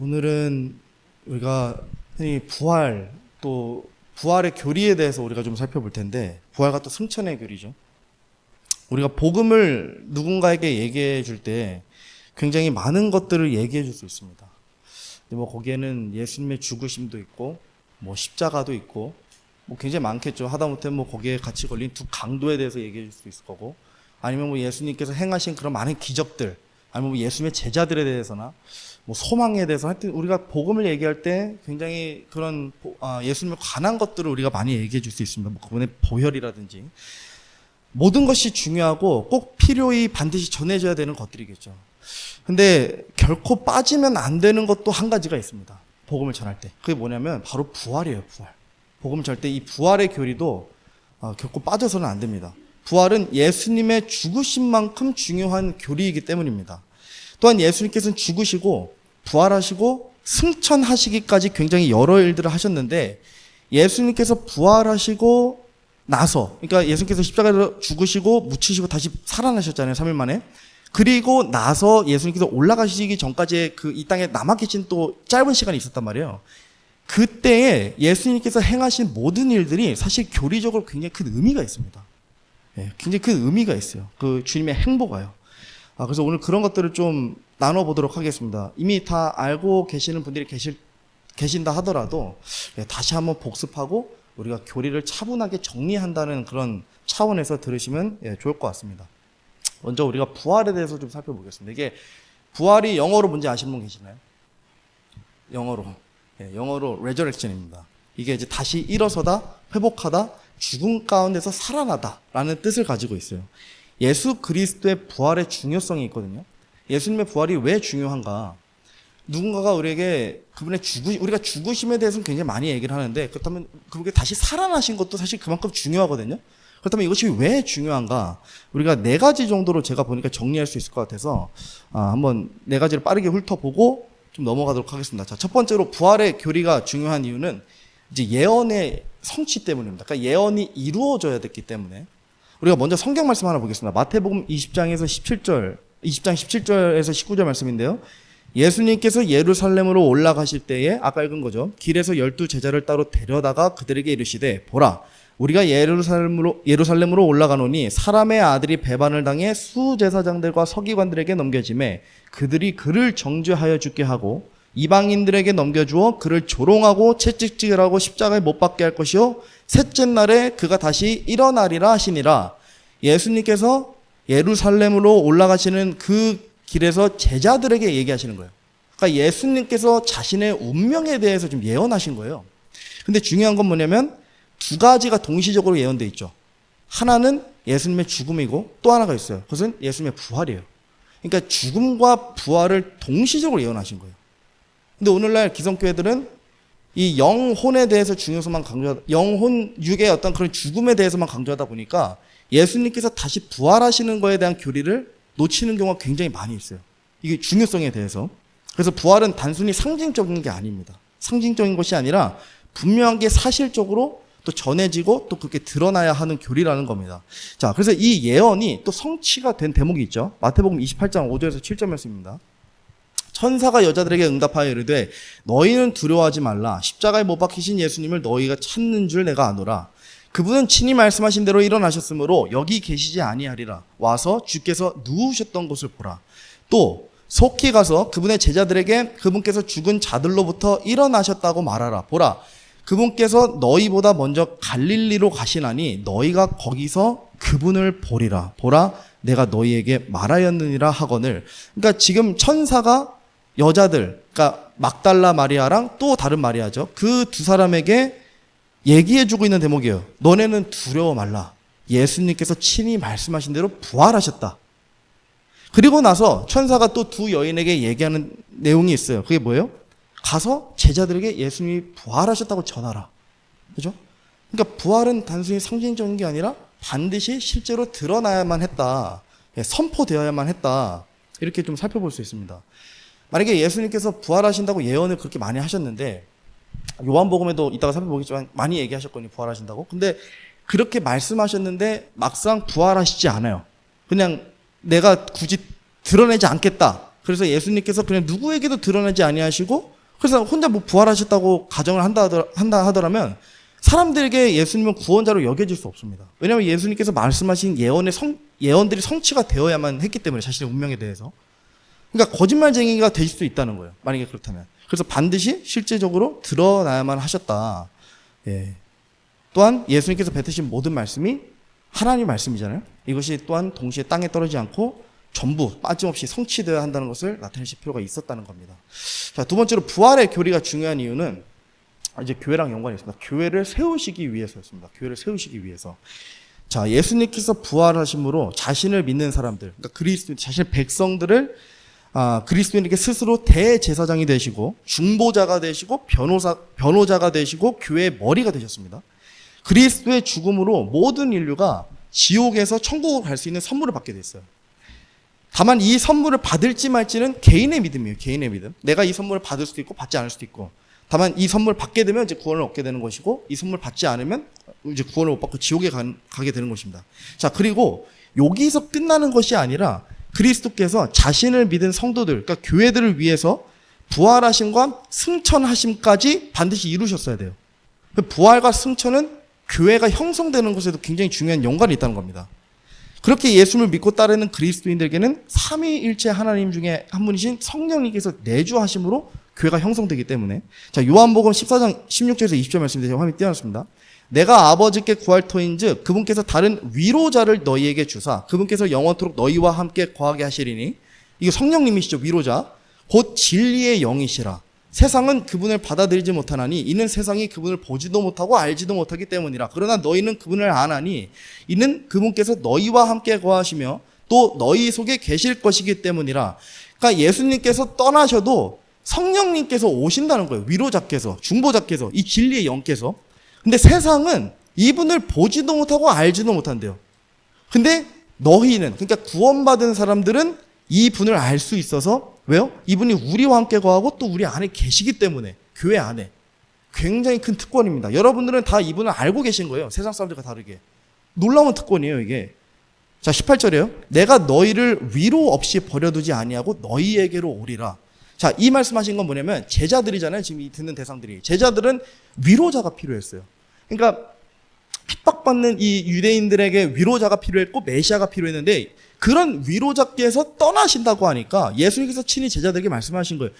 오늘은 우리가 흔히 부활, 또 부활의 교리에 대해서 우리가 좀 살펴볼 텐데, 부활과 또 승천의 교리죠. 우리가 복음을 누군가에게 얘기해 줄 때 굉장히 많은 것들을 얘기해 줄 수 있습니다. 근데 거기에는 예수님의 죽으심도 있고, 십자가도 있고, 굉장히 많겠죠. 하다못해 거기에 같이 걸린 두 강도에 대해서 얘기해 줄 수도 있을 거고, 아니면 예수님께서 행하신 그런 많은 기적들, 아니면 예수님의 제자들에 대해서나 소망에 대해서, 하여튼 우리가 복음을 얘기할 때 굉장히 그런 예수님에 관한 것들을 우리가 많이 얘기해 줄 수 있습니다. 그분의 보혈이라든지 모든 것이 중요하고 꼭 필요히 반드시 전해져야 되는 것들이겠죠. 근데 결코 빠지면 안 되는 것도 한 가지가 있습니다. 복음을 전할 때. 그게 뭐냐면 바로 부활이에요. 부활. 복음을 전할 때 이 부활의 교리도 결코 빠져서는 안 됩니다. 부활은 예수님의 죽으심만큼 중요한 교리이기 때문입니다. 또한 예수님께서는 죽으시고 부활하시고 승천하시기까지 굉장히 여러 일들을 하셨는데, 예수님께서 부활하시고 나서, 그러니까 예수님께서 십자가에서 죽으시고 묻히시고 다시 살아나셨잖아요. 3일 만에. 그리고 나서 예수님께서 올라가시기 전까지의 이 땅에 남아 계신 또 짧은 시간이 있었단 말이에요. 그때에 예수님께서 행하신 모든 일들이 사실 교리적으로 굉장히 큰 의미가 있습니다. 굉장히 큰 의미가 있어요. 그 주님의 행보가요. 그래서 오늘 그런 것들을 좀 나눠보도록 하겠습니다. 이미 다 알고 계시는 분들이 계신다 하더라도 다시 한번 복습하고 우리가 교리를 차분하게 정리한다는 그런 차원에서 들으시면 좋을 것 같습니다. 먼저 우리가 부활에 대해서 좀 살펴보겠습니다. 이게 부활이 영어로 뭔지 아시는 분 계시나요? 영어로 resurrection입니다. 이게 이제 다시 일어서다, 회복하다, 죽음 가운데서 살아나다라는 뜻을 가지고 있어요. 예수 그리스도의 부활의 중요성이 있거든요. 예수님의 부활이 왜 중요한가? 누군가가 우리에게 우리가 죽으심에 대해서는 굉장히 많이 얘기를 하는데, 그렇다면 그분께 다시 살아나신 것도 사실 그만큼 중요하거든요. 그렇다면 이것이 왜 중요한가? 우리가 4가지 정도로 제가 보니까 정리할 수 있을 것 같아서 한번 4가지를 빠르게 훑어보고 좀 넘어가도록 하겠습니다. 자, 첫 번째로 부활의 교리가 중요한 이유는 이제 예언의 성취 때문입니다. 그러니까 예언이 이루어져야 됐기 때문에. 우리가 먼저 성경 말씀 하나 보겠습니다. 마태복음 20장 17절에서 19절 말씀인데요. 예수님께서 예루살렘으로 올라가실 때에, 아까 읽은 거죠. 길에서 12 제자를 따로 데려다가 그들에게 이르시되, 보라, 우리가 예루살렘으로 올라가노니 사람의 아들이 배반을 당해 수제사장들과 서기관들에게 넘겨지매 그들이 그를 정죄하여 죽게 하고 이방인들에게 넘겨주어 그를 조롱하고 채찍질하고 십자가에 못 박게 할 것이요 셋째 날에 그가 다시 일어나리라 하시니라. 예수님께서 예루살렘으로 올라가시는 그 길에서 제자들에게 얘기하시는 거예요. 그러니까 예수님께서 자신의 운명에 대해서 좀 예언하신 거예요. 근데 중요한 건 뭐냐면 2가지가 동시적으로 예언되어 있죠. 하나는 예수님의 죽음이고 또 하나가 있어요. 그것은 예수님의 부활이에요. 그러니까 죽음과 부활을 동시적으로 예언하신 거예요. 근데 오늘날 기성교회들은 이 영혼에 대해서 중요성만 강조하다, 영혼 육의 어떤 그런 죽음에 대해서만 강조하다 보니까 예수님께서 다시 부활하시는 거에 대한 교리를 놓치는 경우가 굉장히 많이 있어요. 이게 중요성에 대해서. 그래서 부활은 단순히 상징적인 게 아닙니다. 상징적인 것이 아니라 분명하게 사실적으로 또 전해지고 또 그렇게 드러나야 하는 교리라는 겁니다. 자, 그래서 이 예언이 또 성취가 된 대목이 있죠. 마태복음 28장 5절에서 7절 말씀입니다. 천사가 여자들에게 응답하여 이르되 너희는 두려워하지 말라. 십자가에 못 박히신 예수님을 너희가 찾는 줄 내가 아노라. 그분은 친히 말씀하신 대로 일어나셨으므로 여기 계시지 아니하리라. 와서 주께서 누우셨던 곳을 보라. 또 속히 가서 그분의 제자들에게 그분께서 죽은 자들로부터 일어나셨다고 말하라. 보라, 그분께서 너희보다 먼저 갈릴리로 가시나니 너희가 거기서 그분을 보리라. 보라, 내가 너희에게 말하였느니라 하거늘. 그러니까 지금 천사가 여자들, 그러니까 막달라 마리아랑 또 다른 마리아죠. 그 두 사람에게 얘기해주고 있는 대목이에요. 너네는 두려워 말라. 예수님께서 친히 말씀하신 대로 부활하셨다. 그리고 나서 천사가 또 두 여인에게 얘기하는 내용이 있어요. 그게 뭐예요? 가서 제자들에게 예수님이 부활하셨다고 전하라. 그죠? 그러니까 부활은 단순히 상징적인 게 아니라 반드시 실제로 드러나야만 했다. 선포되어야만 했다. 이렇게 좀 살펴볼 수 있습니다. 만약에 예수님께서 부활하신다고 예언을 그렇게 많이 하셨는데, 요한복음에도 이따가 살펴보겠지만 많이 얘기하셨거든요. 부활하신다고. 근데 그렇게 말씀하셨는데 막상 부활하시지 않아요. 그냥 내가 굳이 드러내지 않겠다. 그래서 예수님께서 그냥 누구에게도 드러내지 아니하시고 그래서 혼자 뭐 부활하셨다고 가정을 한다 하더라면 사람들에게 예수님은 구원자로 여겨질 수 없습니다. 왜냐하면 예수님께서 말씀하신 예언들이 성취가 되어야만 했기 때문에 자신의 운명에 대해서. 그러니까 거짓말쟁이가 될 수도 있다는 거예요. 만약에 그렇다면. 그래서 반드시 실제적으로 드러나야만 하셨다. 예. 또한 예수님께서 뱉으신 모든 말씀이 하나님의 말씀이잖아요. 이것이 또한 동시에 땅에 떨어지지 않고 전부 빠짐없이 성취되어야 한다는 것을 나타내실 필요가 있었다는 겁니다. 자, 두 번째로 부활의 교리가 중요한 이유는 이제 교회랑 연관이 있습니다. 교회를 세우시기 위해서였습니다. 교회를 세우시기 위해서. 자, 예수님께서 부활하심으로 자신을 믿는 사람들, 그러니까 그리스도 자신의 백성들을 그리스도인에게 스스로 대제사장이 되시고 중보자가 되시고 변호자가 되시고 교회의 머리가 되셨습니다. 그리스도의 죽음으로 모든 인류가 지옥에서 천국으로 갈 수 있는 선물을 받게 됐어요. 다만 이 선물을 받을지 말지는 개인의 믿음이에요. 개인의 믿음. 내가 이 선물을 받을 수도 있고 받지 않을 수도 있고. 다만 이 선물 받게 되면 이제 구원을 얻게 되는 것이고, 이 선물 받지 않으면 이제 구원을 못 받고 지옥에 가게 되는 것입니다. 자, 그리고 여기서 끝나는 것이 아니라 그리스도께서 자신을 믿은 성도들, 그러니까 교회들을 위해서 부활하심과 승천하심까지 반드시 이루셨어야 돼요. 부활과 승천은 교회가 형성되는 것에도 굉장히 중요한 연관이 있다는 겁니다. 그렇게 예수를 믿고 따르는 그리스도인들에게는 삼위일체 하나님 중에 한 분이신 성령님께서 내주하심으로 교회가 형성되기 때문에, 자, 요한복음 14장 16절에서 20절 말씀인데 화면이 띄어놨습니다. 내가 아버지께 구할 터인즉 그분께서 다른 위로자를 너희에게 주사 그분께서 영원토록 너희와 함께 거하게 하시리니, 이거 성령님이시죠. 위로자. 곧 진리의 영이시라. 세상은 그분을 받아들이지 못하나니 이는 세상이 그분을 보지도 못하고 알지도 못하기 때문이라. 그러나 너희는 그분을 아나니 이는 그분께서 너희와 함께 거하시며 또 너희 속에 계실 것이기 때문이라. 그러니까 예수님께서 떠나셔도 성령님께서 오신다는 거예요. 위로자께서, 중보자께서, 이 진리의 영께서. 근데 세상은 이분을 보지도 못하고 알지도 못한대요. 근데 너희는, 그러니까 구원받은 사람들은 이 분을 알 수 있어서, 왜요? 이분이 우리와 함께 거하고 또 우리 안에 계시기 때문에, 교회 안에. 굉장히 큰 특권입니다. 여러분들은 다 이분을 알고 계신 거예요. 세상 사람들과 다르게. 놀라운 특권이에요, 이게. 자, 18절이에요. 내가 너희를 위로 없이 버려두지 아니하고 너희에게로 오리라. 자, 이 말씀하신 건 뭐냐면 제자들이잖아요. 지금 이 듣는 대상들이. 제자들은 위로자가 필요했어요. 그러니까 핍박받는 이 유대인들에게 위로자가 필요했고 메시아가 필요했는데, 그런 위로자께서 떠나신다고 하니까 예수님께서 친히 제자들에게 말씀하신 거예요.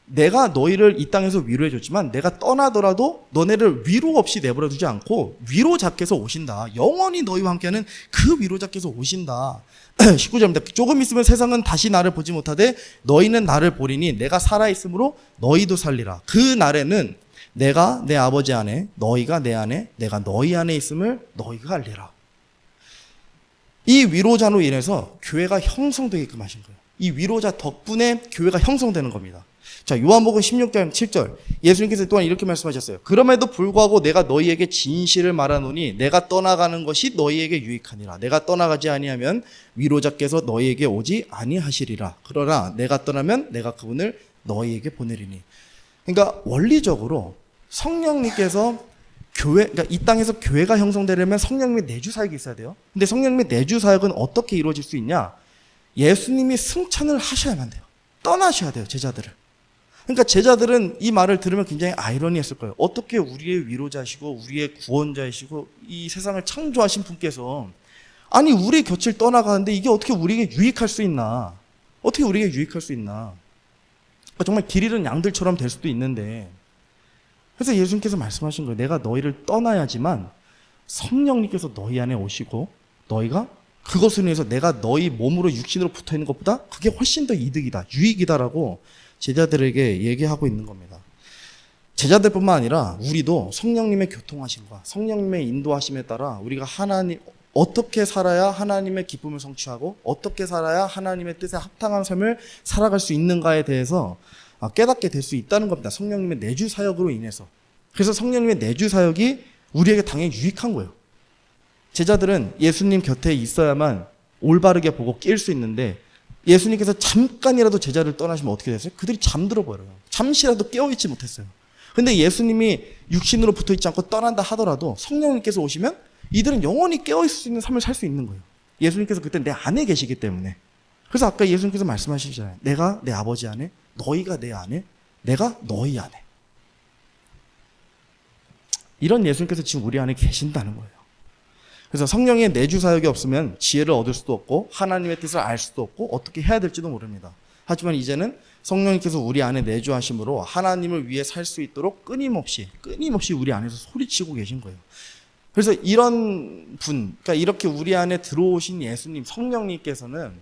내가 너희를 이 땅에서 위로해 줬지만 내가 떠나더라도 너네를 위로 없이 내버려 두지 않고 위로자께서 오신다. 영원히 너희와 함께하는 그 위로자께서 오신다. 19절입니다. 조금 있으면 세상은 다시 나를 보지 못하되 너희는 나를 보리니 내가 살아있으므로 너희도 살리라. 그 날에는 내가 내 아버지 안에, 너희가 내 안에, 내가 너희 안에 있음을 너희가 알리라. 이 위로자로 인해서 교회가 형성되게끔 하신 거예요. 이 위로자 덕분에 교회가 형성되는 겁니다. 자, 요한복음 16장 7절. 예수님께서 또한 이렇게 말씀하셨어요. 그럼에도 불구하고 내가 너희에게 진실을 말하노니 내가 떠나가는 것이 너희에게 유익하니라. 내가 떠나가지 아니하면 위로자께서 너희에게 오지 아니하시리라. 그러나 내가 떠나면 내가 그분을 너희에게 보내리니. 그러니까 원리적으로 성령님께서 그러니까 이 땅에서 교회가 형성되려면 성령님의 내주 사역이 있어야 돼요. 근데 성령님의 내주 사역은 어떻게 이루어질 수 있냐? 예수님이 승천을 하셔야만 돼요. 떠나셔야 돼요, 제자들을. 그러니까 제자들은 이 말을 들으면 굉장히 아이러니했을 거예요. 어떻게 우리의 위로자시고 우리의 구원자이시고 이 세상을 창조하신 분께서 아니 우리 곁을 떠나가는데 이게 어떻게 우리에게 유익할 수 있나? 어떻게 우리에게 유익할 수 있나? 정말 길 잃은 양들처럼 될 수도 있는데, 그래서 예수님께서 말씀하신 거예요. 내가 너희를 떠나야지만 성령님께서 너희 안에 오시고 너희가 그것을 위해서 내가 너희 몸으로 육신으로 붙어있는 것보다 그게 훨씬 더 이득이다, 유익이다라고 제자들에게 얘기하고 있는 겁니다. 제자들뿐만 아니라 우리도 성령님의 교통하심과 성령님의 인도하심에 따라 우리가 어떻게 살아야 하나님의 기쁨을 성취하고 어떻게 살아야 하나님의 뜻에 합당한 삶을 살아갈 수 있는가에 대해서 깨닫게 될 수 있다는 겁니다. 성령님의 내주 사역으로 인해서. 그래서 성령님의 내주 사역이 우리에게 당연히 유익한 거예요. 제자들은 예수님 곁에 있어야만 올바르게 보고 낄 수 있는데, 예수님께서 잠깐이라도 제자를 떠나시면 어떻게 됐어요? 그들이 잠들어 버려요. 잠시라도 깨어있지 못했어요. 근데 예수님이 육신으로 붙어있지 않고 떠난다 하더라도 성령님께서 오시면 이들은 영원히 깨어있을 수 있는 삶을 살 수 있는 거예요. 예수님께서 그때 내 안에 계시기 때문에. 그래서 아까 예수님께서 말씀하시잖아요. 내가 내 아버지 안에, 너희가 내 안에, 내가 너희 안에. 이런 예수님께서 지금 우리 안에 계신다는 거예요. 그래서 성령의 내주 사역이 없으면 지혜를 얻을 수도 없고 하나님의 뜻을 알 수도 없고 어떻게 해야 될지도 모릅니다. 하지만 이제는 성령님께서 우리 안에 내주하심으로 하나님을 위해 살 수 있도록 끊임없이 우리 안에서 소리치고 계신 거예요. 그래서 이런 분, 그러니까 이렇게 우리 안에 들어오신 예수님, 성령님께서는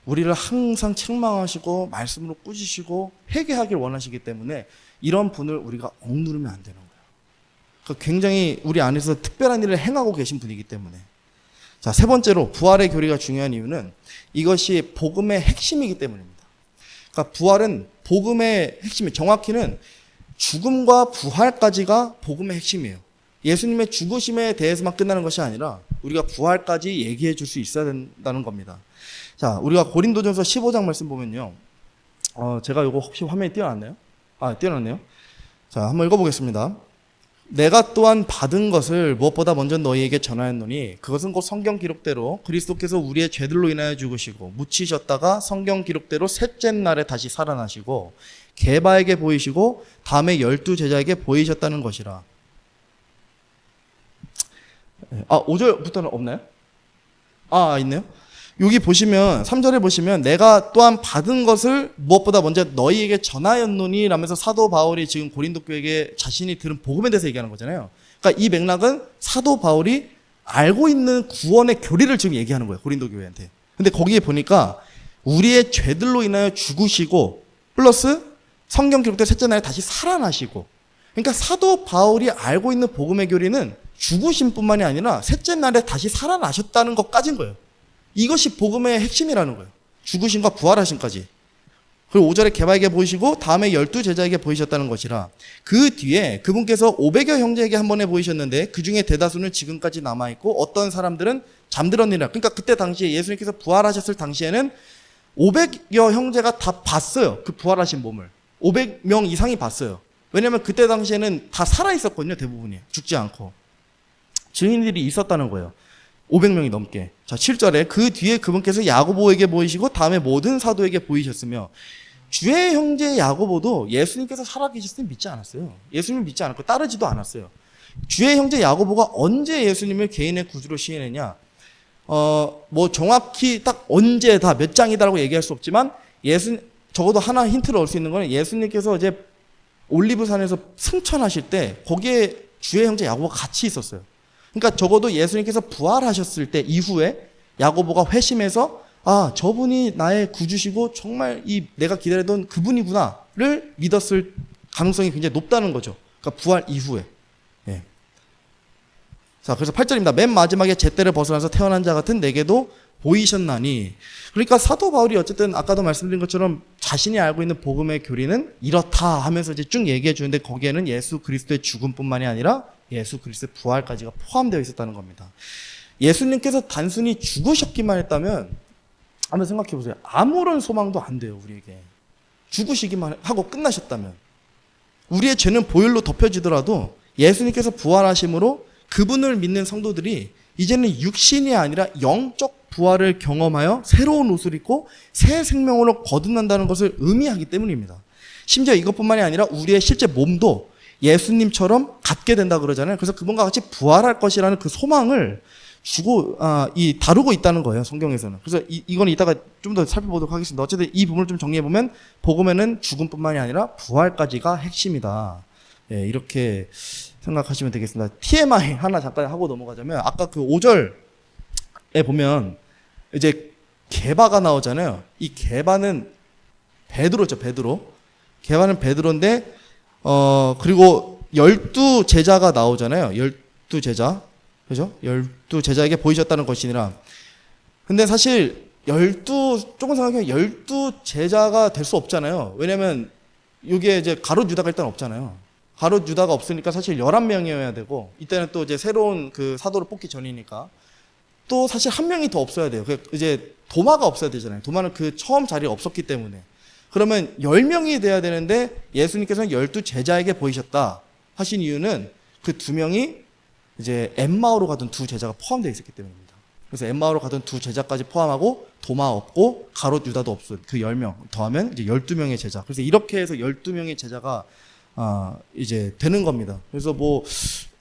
우리를 항상 책망하시고 말씀으로 꾸짖으시고 회개하길 원하시기 때문에 이런 분을 우리가 억누르면 안 되는 거예요. 그러니까 굉장히 우리 안에서 특별한 일을 행하고 계신 분이기 때문에. 자, 세 번째로 부활의 교리가 중요한 이유는 이것이 복음의 핵심이기 때문입니다. 그러니까 부활은 복음의 핵심이 정확히는 죽음과 부활까지가 복음의 핵심이에요. 예수님의 죽으심에 대해서만 끝나는 것이 아니라 우리가 부활까지 얘기해 줄 수 있어야 된다는 겁니다. 자, 우리가 고린도전서 15장 말씀 보면요. 제가 이거 혹시 화면에 띄워놨나요? 띄워놨네요. 자, 한번 읽어보겠습니다. 내가 또한 받은 것을 무엇보다 먼저 너희에게 전하였노니 그것은 곧 성경 기록대로 그리스도께서 우리의 죄들로 인하여 죽으시고 묻히셨다가 성경 기록대로 셋째 날에 다시 살아나시고 게바에게 보이시고 다음에 12제자에게 보이셨다는 것이라. 5절부터는 없나요? 있네요. 여기 보시면 3절에 보시면 내가 또한 받은 것을 무엇보다 먼저 너희에게 전하였노니 라면서 사도 바울이 지금 고린도 교회에게 자신이 들은 복음에 대해서 얘기하는 거잖아요. 그러니까 이 맥락은 사도 바울이 알고 있는 구원의 교리를 지금 얘기하는 거예요. 고린도 교회한테. 근데 거기에 보니까 우리의 죄들로 인하여 죽으시고 플러스 성경 기록대 셋째 날에 다시 살아나시고, 그러니까 사도 바울이 알고 있는 복음의 교리는 죽으심뿐만이 아니라 셋째 날에 다시 살아나셨다는 것까지인 거예요. 이것이 복음의 핵심이라는 거예요. 죽으심과 부활하심까지. 그리고 5절에 게바에게 보이시고 다음에 12제자에게 보이셨다는 것이라. 그 뒤에 그분께서 500여 형제에게 한 번에 보이셨는데 그 중에 대다수는 지금까지 남아있고 어떤 사람들은 잠들었느니라. 그러니까 그때 당시에 예수님께서 부활하셨을 당시에는 500여 형제가 다 봤어요. 그 부활하신 몸을. 500명 이상이 봤어요. 왜냐하면 그때 당시에는 다 살아있었거든요. 대부분이. 죽지 않고. 증인들이 있었다는 거예요. 500명이 넘게. 자, 7절에 그 뒤에 그분께서 야고보에게 보이시고 다음에 모든 사도에게 보이셨으며, 주의 형제 야고보도 예수님께서 살아계셨을 때 믿지 않았어요. 예수님을 믿지 않았고 따르지도 않았어요. 주의 형제 야고보가 언제 예수님을 개인의 구주로 시인했냐? 정확히 딱 언제다 몇 장이다라고 얘기할 수 없지만 적어도 하나 힌트를 얻을 수 있는 거는 예수님께서 이제 올리브산에서 승천하실 때 거기에 주의 형제 야고보가 같이 있었어요. 그러니까 적어도 예수님께서 부활하셨을 때 이후에 야고보가 회심해서 저분이 나의 구주시고 정말 내가 기다리던 그분이구나를 믿었을 가능성이 굉장히 높다는 거죠. 그러니까 부활 이후에. 예. 자, 그래서 8절입니다. 맨 마지막에 잿대를 벗어나서 태어난 자 같은 내게도 보이셨나니. 그러니까 사도 바울이 어쨌든 아까도 말씀드린 것처럼 자신이 알고 있는 복음의 교리는 이렇다 하면서 이제 쭉 얘기해 주는데 거기에는 예수 그리스도의 죽음뿐만이 아니라 예수 그리스도의 부활까지가 포함되어 있었다는 겁니다. 예수님께서 단순히 죽으셨기만 했다면 한번 생각해 보세요. 아무런 소망도 안 돼요, 우리에게. 죽으시기만 하고 끝나셨다면. 우리의 죄는 보혈로 덮여지더라도 예수님께서 부활하심으로 그분을 믿는 성도들이 이제는 육신이 아니라 영적 부활을 경험하여 새로운 옷을 입고 새 생명으로 거듭난다는 것을 의미하기 때문입니다. 심지어 이것뿐만이 아니라 우리의 실제 몸도 예수님처럼 갖게 된다 그러잖아요. 그래서 그분과 같이 부활할 것이라는 그 소망을 다루고 있다는 거예요, 성경에서는. 그래서 이건 이따가 좀 더 살펴보도록 하겠습니다. 어쨌든 이 부분을 좀 정리해보면 복음에는 죽음뿐만이 아니라 부활까지가 핵심이다. 예, 이렇게 생각하시면 되겠습니다. TMI 하나 잠깐 하고 넘어가자면 아까 그 5절에 보면 이제 게바가 나오잖아요. 이 게바는 베드로죠, 베드로. 게바는 베드로인데 그리고 12제자가 나오잖아요. 12제자. 그죠? 12제자에게 보이셨다는 것이니라. 근데 사실 조금 생각하면 12제자가 될 수 없잖아요. 왜냐면 여기에 이제 가룟 유다가 일단 없잖아요. 가룟 유다가 없으니까 사실 11명이어야 되고, 이때는 또 이제 새로운 그 사도를 뽑기 전이니까 또 사실 한 명이 더 없어야 돼요. 이제 도마가 없어야 되잖아요. 도마는 그 처음 자리에 없었기 때문에. 그러면 10명이 돼야 되는데 예수님께서는 12제자에게 보이셨다 하신 이유는 그 2명이 이제 엠마오로 가던 2 제자가 포함되어 있었기 때문입니다. 그래서 엠마오로 가던 2 제자까지 포함하고 도마 없고 가롯 유다도 없은 그 10명 더하면 이제 12명의 제자. 그래서 이렇게 해서 12명의 제자가 이제 되는 겁니다. 그래서 뭐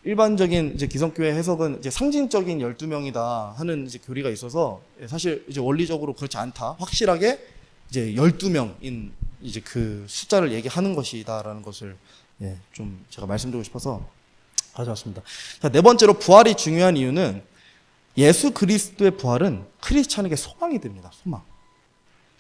일반적인 이제 기성교회 해석은 이제 상징적인 12명이다 하는 이제 교리가 있어서 사실 이제 원리적으로 그렇지 않다. 확실하게 이제 12명인 이제 그 숫자를 얘기하는 것이다라는 것을 좀 제가 말씀드리고 싶어서 가져왔습니다. 자, 네 번째로 부활이 중요한 이유는 예수 그리스도의 부활은 크리스찬에게 소망이 됩니다. 소망.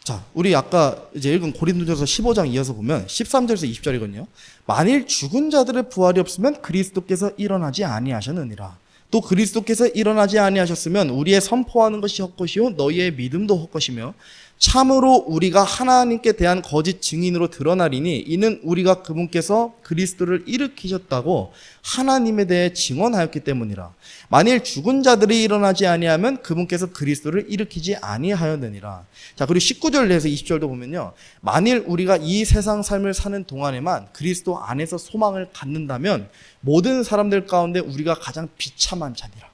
자, 우리 아까 이제 읽은 고린도전서 15장 이어서 보면 13절에서 20절이거든요. 만일 죽은 자들의 부활이 없으면 그리스도께서 일어나지 아니하셨느니라. 또 그리스도께서 일어나지 아니하셨으면 우리의 선포하는 것이 헛것이요 너희의 믿음도 헛것이며 참으로 우리가 하나님께 대한 거짓 증인으로 드러나리니 이는 우리가 그분께서 그리스도를 일으키셨다고 하나님에 대해 증언하였기 때문이라. 만일 죽은 자들이 일어나지 아니하면 그분께서 그리스도를 일으키지 아니하였느니라. 자, 그리고 19절 내에서 20절도 보면요. 만일 우리가 이 세상 삶을 사는 동안에만 그리스도 안에서 소망을 갖는다면 모든 사람들 가운데 우리가 가장 비참한 자니라.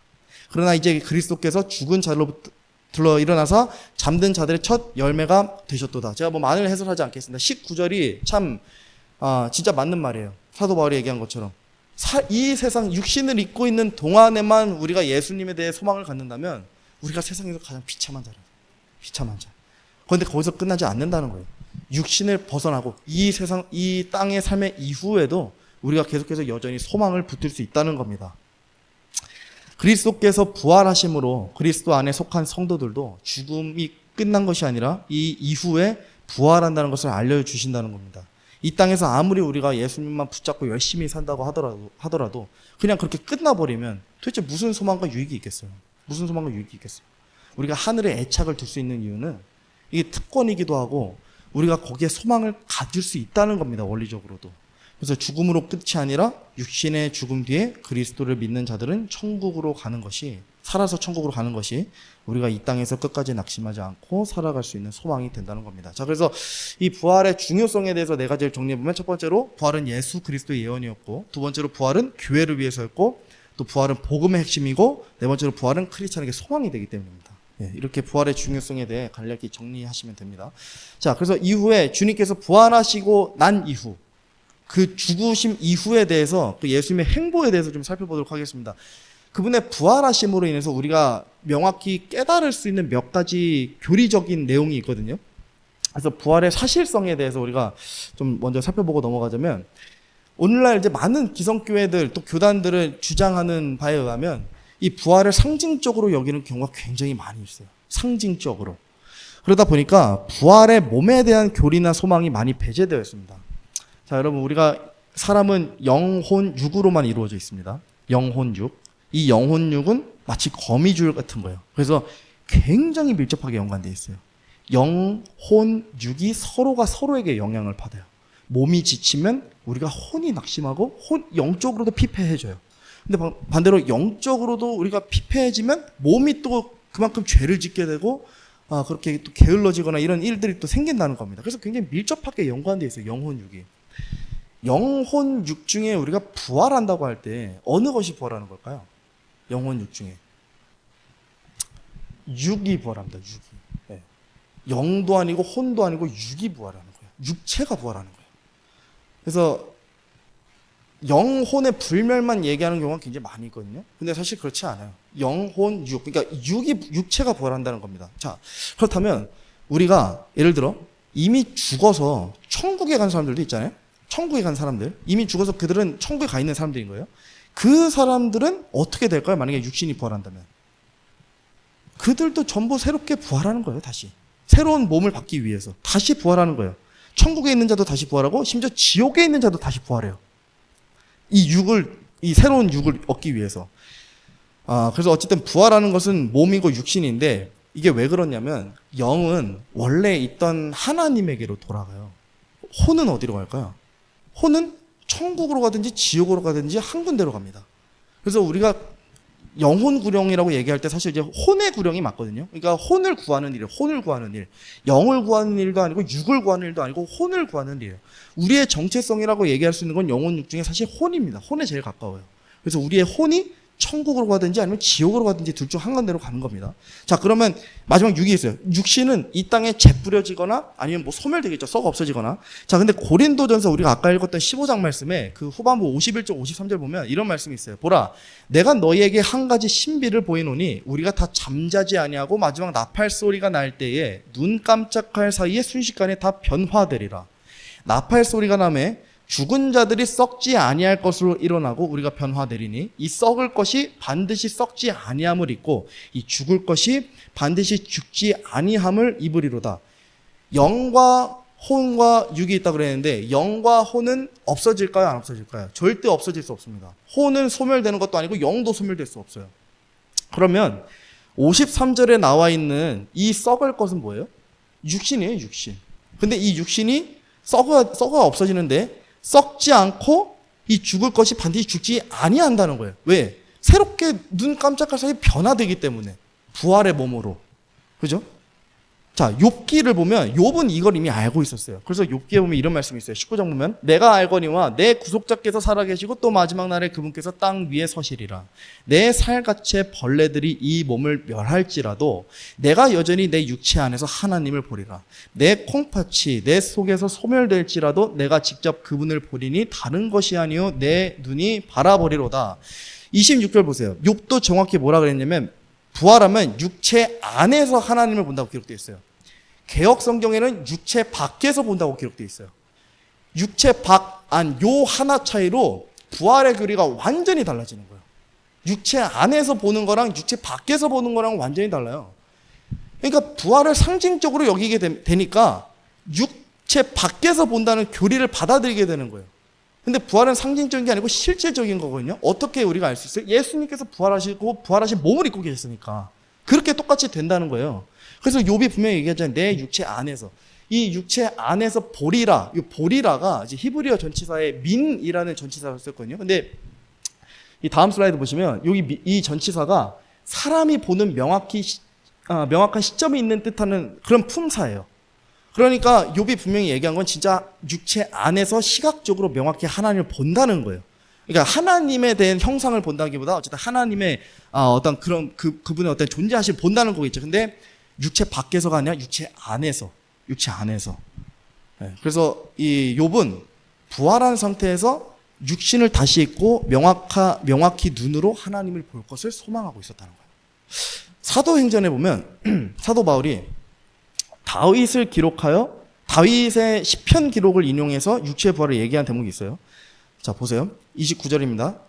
그러나 이제 그리스도께서 죽은 자로부터 들러 일어나서 잠든 자들의 첫 열매가 되셨도다. 제가 뭐 많은 해설하지 않겠습니다. 19절이 참 진짜 맞는 말이에요. 사도 바울이 얘기한 것처럼 이 세상 육신을 입고 있는 동안에만 우리가 예수님에 대해 소망을 갖는다면 우리가 세상에서 가장 비참한 자라. 비참한 자. 그런데 거기서 끝나지 않는다는 거예요. 육신을 벗어나고 이 세상, 이 땅의 삶의 이후에도 우리가 계속해서 여전히 소망을 붙들 수 있다는 겁니다. 그리스도께서 부활하심으로 그리스도 안에 속한 성도들도 죽음이 끝난 것이 아니라 이 이후에 부활한다는 것을 알려주신다는 겁니다. 이 땅에서 아무리 우리가 예수님만 붙잡고 열심히 산다고 하더라도 그냥 그렇게 끝나버리면 도대체 무슨 소망과 유익이 있겠어요? 무슨 소망과 유익이 있겠어요? 우리가 하늘에 애착을 둘 수 있는 이유는 이게 특권이기도 하고 우리가 거기에 소망을 가질 수 있다는 겁니다. 원리적으로도. 그래서 죽음으로 끝이 아니라 육신의 죽음 뒤에 그리스도를 믿는 자들은 천국으로 가는 것이, 살아서 천국으로 가는 것이 우리가 이 땅에서 끝까지 낙심하지 않고 살아갈 수 있는 소망이 된다는 겁니다. 자, 그래서 이 부활의 중요성에 대해서 네 가지를 정리해보면 첫 번째로 부활은 예수 그리스도의 예언이었고, 두 번째로 부활은 교회를 위해서였고, 또 부활은 복음의 핵심이고, 네 번째로 부활은 크리스찬에게 소망이 되기 때문입니다. 이렇게 부활의 중요성에 대해 간략히 정리하시면 됩니다. 자, 그래서 이후에 주님께서 부활하시고 난 이후, 그 죽으심 이후에 대해서 또 예수님의 행보에 대해서 좀 살펴보도록 하겠습니다. 그분의 부활하심으로 인해서 우리가 명확히 깨달을 수 있는 몇 가지 교리적인 내용이 있거든요. 그래서 부활의 사실성에 대해서 우리가 좀 먼저 살펴보고 넘어가자면, 오늘날 이제 많은 기성교회들 또 교단들을 주장하는 바에 의하면 이 부활을 상징적으로 여기는 경우가 굉장히 많이 있어요. 상징적으로. 그러다 보니까 부활의 몸에 대한 교리나 소망이 많이 배제되어 있습니다. 자, 여러분, 우리가 사람은 영혼 육으로만 이루어져 있습니다. 영혼 육. 이 영혼 육은 마치 거미줄 같은 거예요. 그래서 굉장히 밀접하게 연관되어 있어요. 영혼 육이 서로가 서로에게 영향을 받아요. 몸이 지치면 우리가 혼이 낙심하고 영적으로도 피폐해져요. 근데 반대로 영적으로도 우리가 피폐해지면 몸이 또 그만큼 죄를 짓게 되고 그렇게 또 게을러지거나 이런 일들이 또 생긴다는 겁니다. 그래서 굉장히 밀접하게 연관되어 있어요. 영혼 육이. 영혼 육 중에 우리가 부활한다고 할 때 어느 것이 부활하는 걸까요? 영혼 육 중에 육이 부활합니다. 육이. 네. 영도 아니고 혼도 아니고 육이 부활하는 거예요. 육체가 부활하는 거예요. 그래서 영혼의 불멸만 얘기하는 경우가 굉장히 많이 있거든요. 근데 사실 그렇지 않아요. 영혼 육, 그러니까 육체가 부활한다는 겁니다. 자, 그렇다면 우리가 예를 들어 이미 죽어서 천국에 간 사람들도 있잖아요. 천국에 간 사람들, 이미 죽어서 그들은 천국에 가 있는 사람들인 거예요. 그 사람들은 어떻게 될까요? 만약에 육신이 부활한다면 그들도 전부 새롭게 부활하는 거예요. 다시 새로운 몸을 받기 위해서 다시 부활하는 거예요. 천국에 있는 자도 다시 부활하고 심지어 지옥에 있는 자도 다시 부활해요. 이 새로운 육을 얻기 위해서. 그래서 어쨌든 부활하는 것은 몸이고 육신인데, 이게 왜 그러냐면 영은 원래 있던 하나님에게로 돌아가요. 혼은 어디로 갈까요? 혼은 천국으로 가든지 지옥으로 가든지 한 군데로 갑니다. 그래서 우리가 영혼 구령이라고 얘기할 때 사실 이제 혼의 구령이 맞거든요. 그러니까 혼을 구하는 일, 혼을 구하는 일, 영을 구하는 일도 아니고 육을 구하는 일도 아니고 혼을 구하는 일이에요. 우리의 정체성이라고 얘기할 수 있는 건 영혼 육 중에 사실 혼입니다. 혼에 제일 가까워요. 그래서 우리의 혼이 천국으로 가든지 아니면 지옥으로 가든지 둘 중 한 군데로 가는 겁니다. 자, 그러면 마지막 6이 있어요. 육신은 이 땅에 재뿌려지거나 아니면 뭐 소멸되겠죠. 썩어 없어지거나. 자, 근데 고린도전서 우리가 아까 읽었던 15장 말씀에 그 후반부 51절 53절 보면 이런 말씀이 있어요. 보라, 내가 너희에게 한 가지 신비를 보이노니 우리가 다 잠자지 아니하고 마지막 나팔 소리가 날 때에 눈 깜짝할 사이에 순식간에 다 변화되리라. 나팔 소리가 나매 죽은 자들이 썩지 아니할 것으로 일어나고 우리가 변화되리니 이 썩을 것이 반드시 썩지 아니함을 입고 이 죽을 것이 반드시 죽지 아니함을 입으리로다. 영과 혼과 육이 있다고 그랬는데 영과 혼은 없어질까요? 안 없어질까요? 절대 없어질 수 없습니다. 혼은 소멸되는 것도 아니고 영도 소멸될 수 없어요. 그러면 53절에 나와 있는 이 썩을 것은 뭐예요? 육신이에요, 육신. 근데 이 육신이 썩어가 없어지는데 썩지 않고 이 죽을 것이 반드시 죽지 아니한다는 거예요. 왜? 새롭게 눈 깜짝할 사이에 변화되기 때문에. 부활의 몸으로. 그죠? 자, 욥기를 보면 욥은 이걸 이미 알고 있었어요. 그래서 욥기에 보면 이런 말씀이 있어요. 19장 보면 내가 알거니와 내 구속자께서 살아계시고 또 마지막 날에 그분께서 땅 위에 서시리라. 내 살갗의 벌레들이 이 몸을 멸할지라도 내가 여전히 내 육체 안에서 하나님을 보리라. 내 콩팥이 내 속에서 소멸될지라도 내가 직접 그분을 보리니 다른 것이 아니요 내 눈이 바라보리로다. 26절 보세요. 욥도 정확히 뭐라 그랬냐면 부활하면 육체 안에서 하나님을 본다고 기록되어 있어요. 개역 성경에는 육체 밖에서 본다고 기록되어 있어요. 육체 밖, 안, 요 하나 차이로 부활의 교리가 완전히 달라지는 거예요. 육체 안에서 보는 거랑 육체 밖에서 보는 거랑 완전히 달라요. 그러니까 부활을 상징적으로 여기게 되니까 육체 밖에서 본다는 교리를 받아들이게 되는 거예요. 근데 부활은 상징적인 게 아니고 실질적인 거거든요. 어떻게 우리가 알 수 있어요? 예수님께서 부활하시고 부활하신 몸을 입고 계셨으니까 그렇게 똑같이 된다는 거예요. 그래서 욥이 분명히 얘기하잖아요. 내 육체 안에서. 이 육체 안에서 보리라. 이 보리라가 이제 히브리어 전치사에 민이라는 전치사를 썼거든요. 근데 이 다음 슬라이드 보시면 여기 이 전치사가 사람이 보는 명확한 시점이 있는 뜻하는 그런 품사예요. 그러니까 욥이 분명히 얘기한 건 진짜 육체 안에서 시각적으로 명확히 하나님을 본다는 거예요. 그러니까 하나님에 대한 형상을 본다기보다 어쨌든 하나님의 어떤 그런 그분의 어떤 존재하심을 본다는 거겠죠. 근데 육체 밖에서가 아니라 육체 안에서. 네. 그래서 이 욥은 부활한 상태에서 육신을 다시 입고 명확히 눈으로 하나님을 볼 것을 소망하고 있었다는 거예요. 사도행전에 보면 사도 바울이 다윗을 기록하여 다윗의 시편 기록을 인용해서 육체의 부활을 얘기한 대목이 있어요. 자, 보세요. 29절입니다.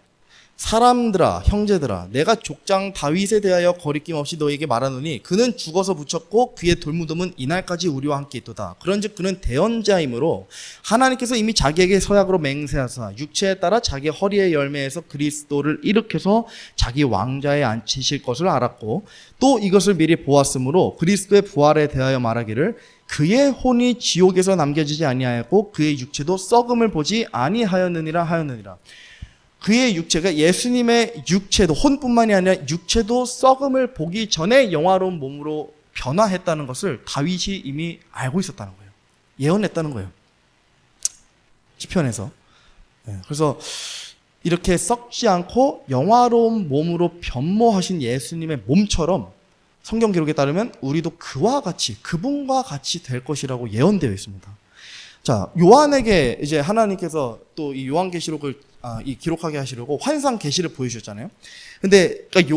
사람들아, 형제들아, 내가 족장 다윗에 대하여 거리낌 없이 너에게 말하노니 그는 죽어서 붙였고 그의 돌무덤은 이날까지 우리와 함께 있도다. 그런즉 그는 대언자이므로 하나님께서 이미 자기에게 서약으로 맹세하사 육체에 따라 자기 허리의 열매에서 그리스도를 일으켜서 자기 왕좌에 앉히실 것을 알았고 또 이것을 미리 보았으므로 그리스도의 부활에 대하여 말하기를 그의 혼이 지옥에서 남겨지지 아니하였고 그의 육체도 썩음을 보지 아니하였느니라. 그의 육체가 예수님의 육체도 혼뿐만이 아니라 육체도 썩음을 보기 전에 영화로운 몸으로 변화했다는 것을 다윗이 이미 알고 있었다는 거예요. 예언했다는 거예요. 시편에서. 그래서 이렇게 썩지 않고 영화로운 몸으로 변모하신 예수님의 몸처럼 성경 기록에 따르면 우리도 그와 같이 그분과 같이 될 것이라고 예언되어 있습니다. 자, 요한에게 이제 하나님께서 또 이 요한계시록을 이 기록하게 하시려고 환상 계시를 보여주셨잖아요. 근데 그러니까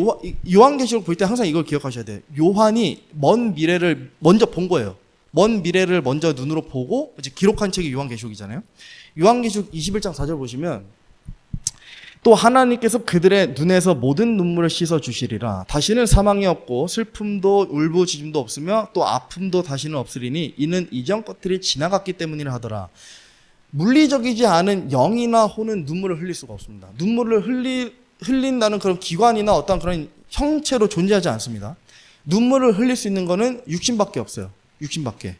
요한계시록 볼 때 항상 이걸 기억하셔야 돼요. 요한이 먼 미래를 먼저 본 거예요. 먼 미래를 먼저 눈으로 보고 이제 기록한 책이 요한계시록이잖아요. 요한계시록 21장 4절 보시면 또 하나님께서 그들의 눈에서 모든 눈물을 씻어 주시리라. 다시는 사망이 없고 슬픔도 울부짖음도 없으며 또 아픔도 다시는 없으리니 이는 이전 것들이 지나갔기 때문이라 하더라. 물리적이지 않은 영이나 혼은 눈물을 흘릴 수가 없습니다. 눈물을 흘린다는 그런 기관이나 어떤 그런 형체로 존재하지 않습니다. 눈물을 흘릴 수 있는 거는 육신밖에 없어요. 육신밖에.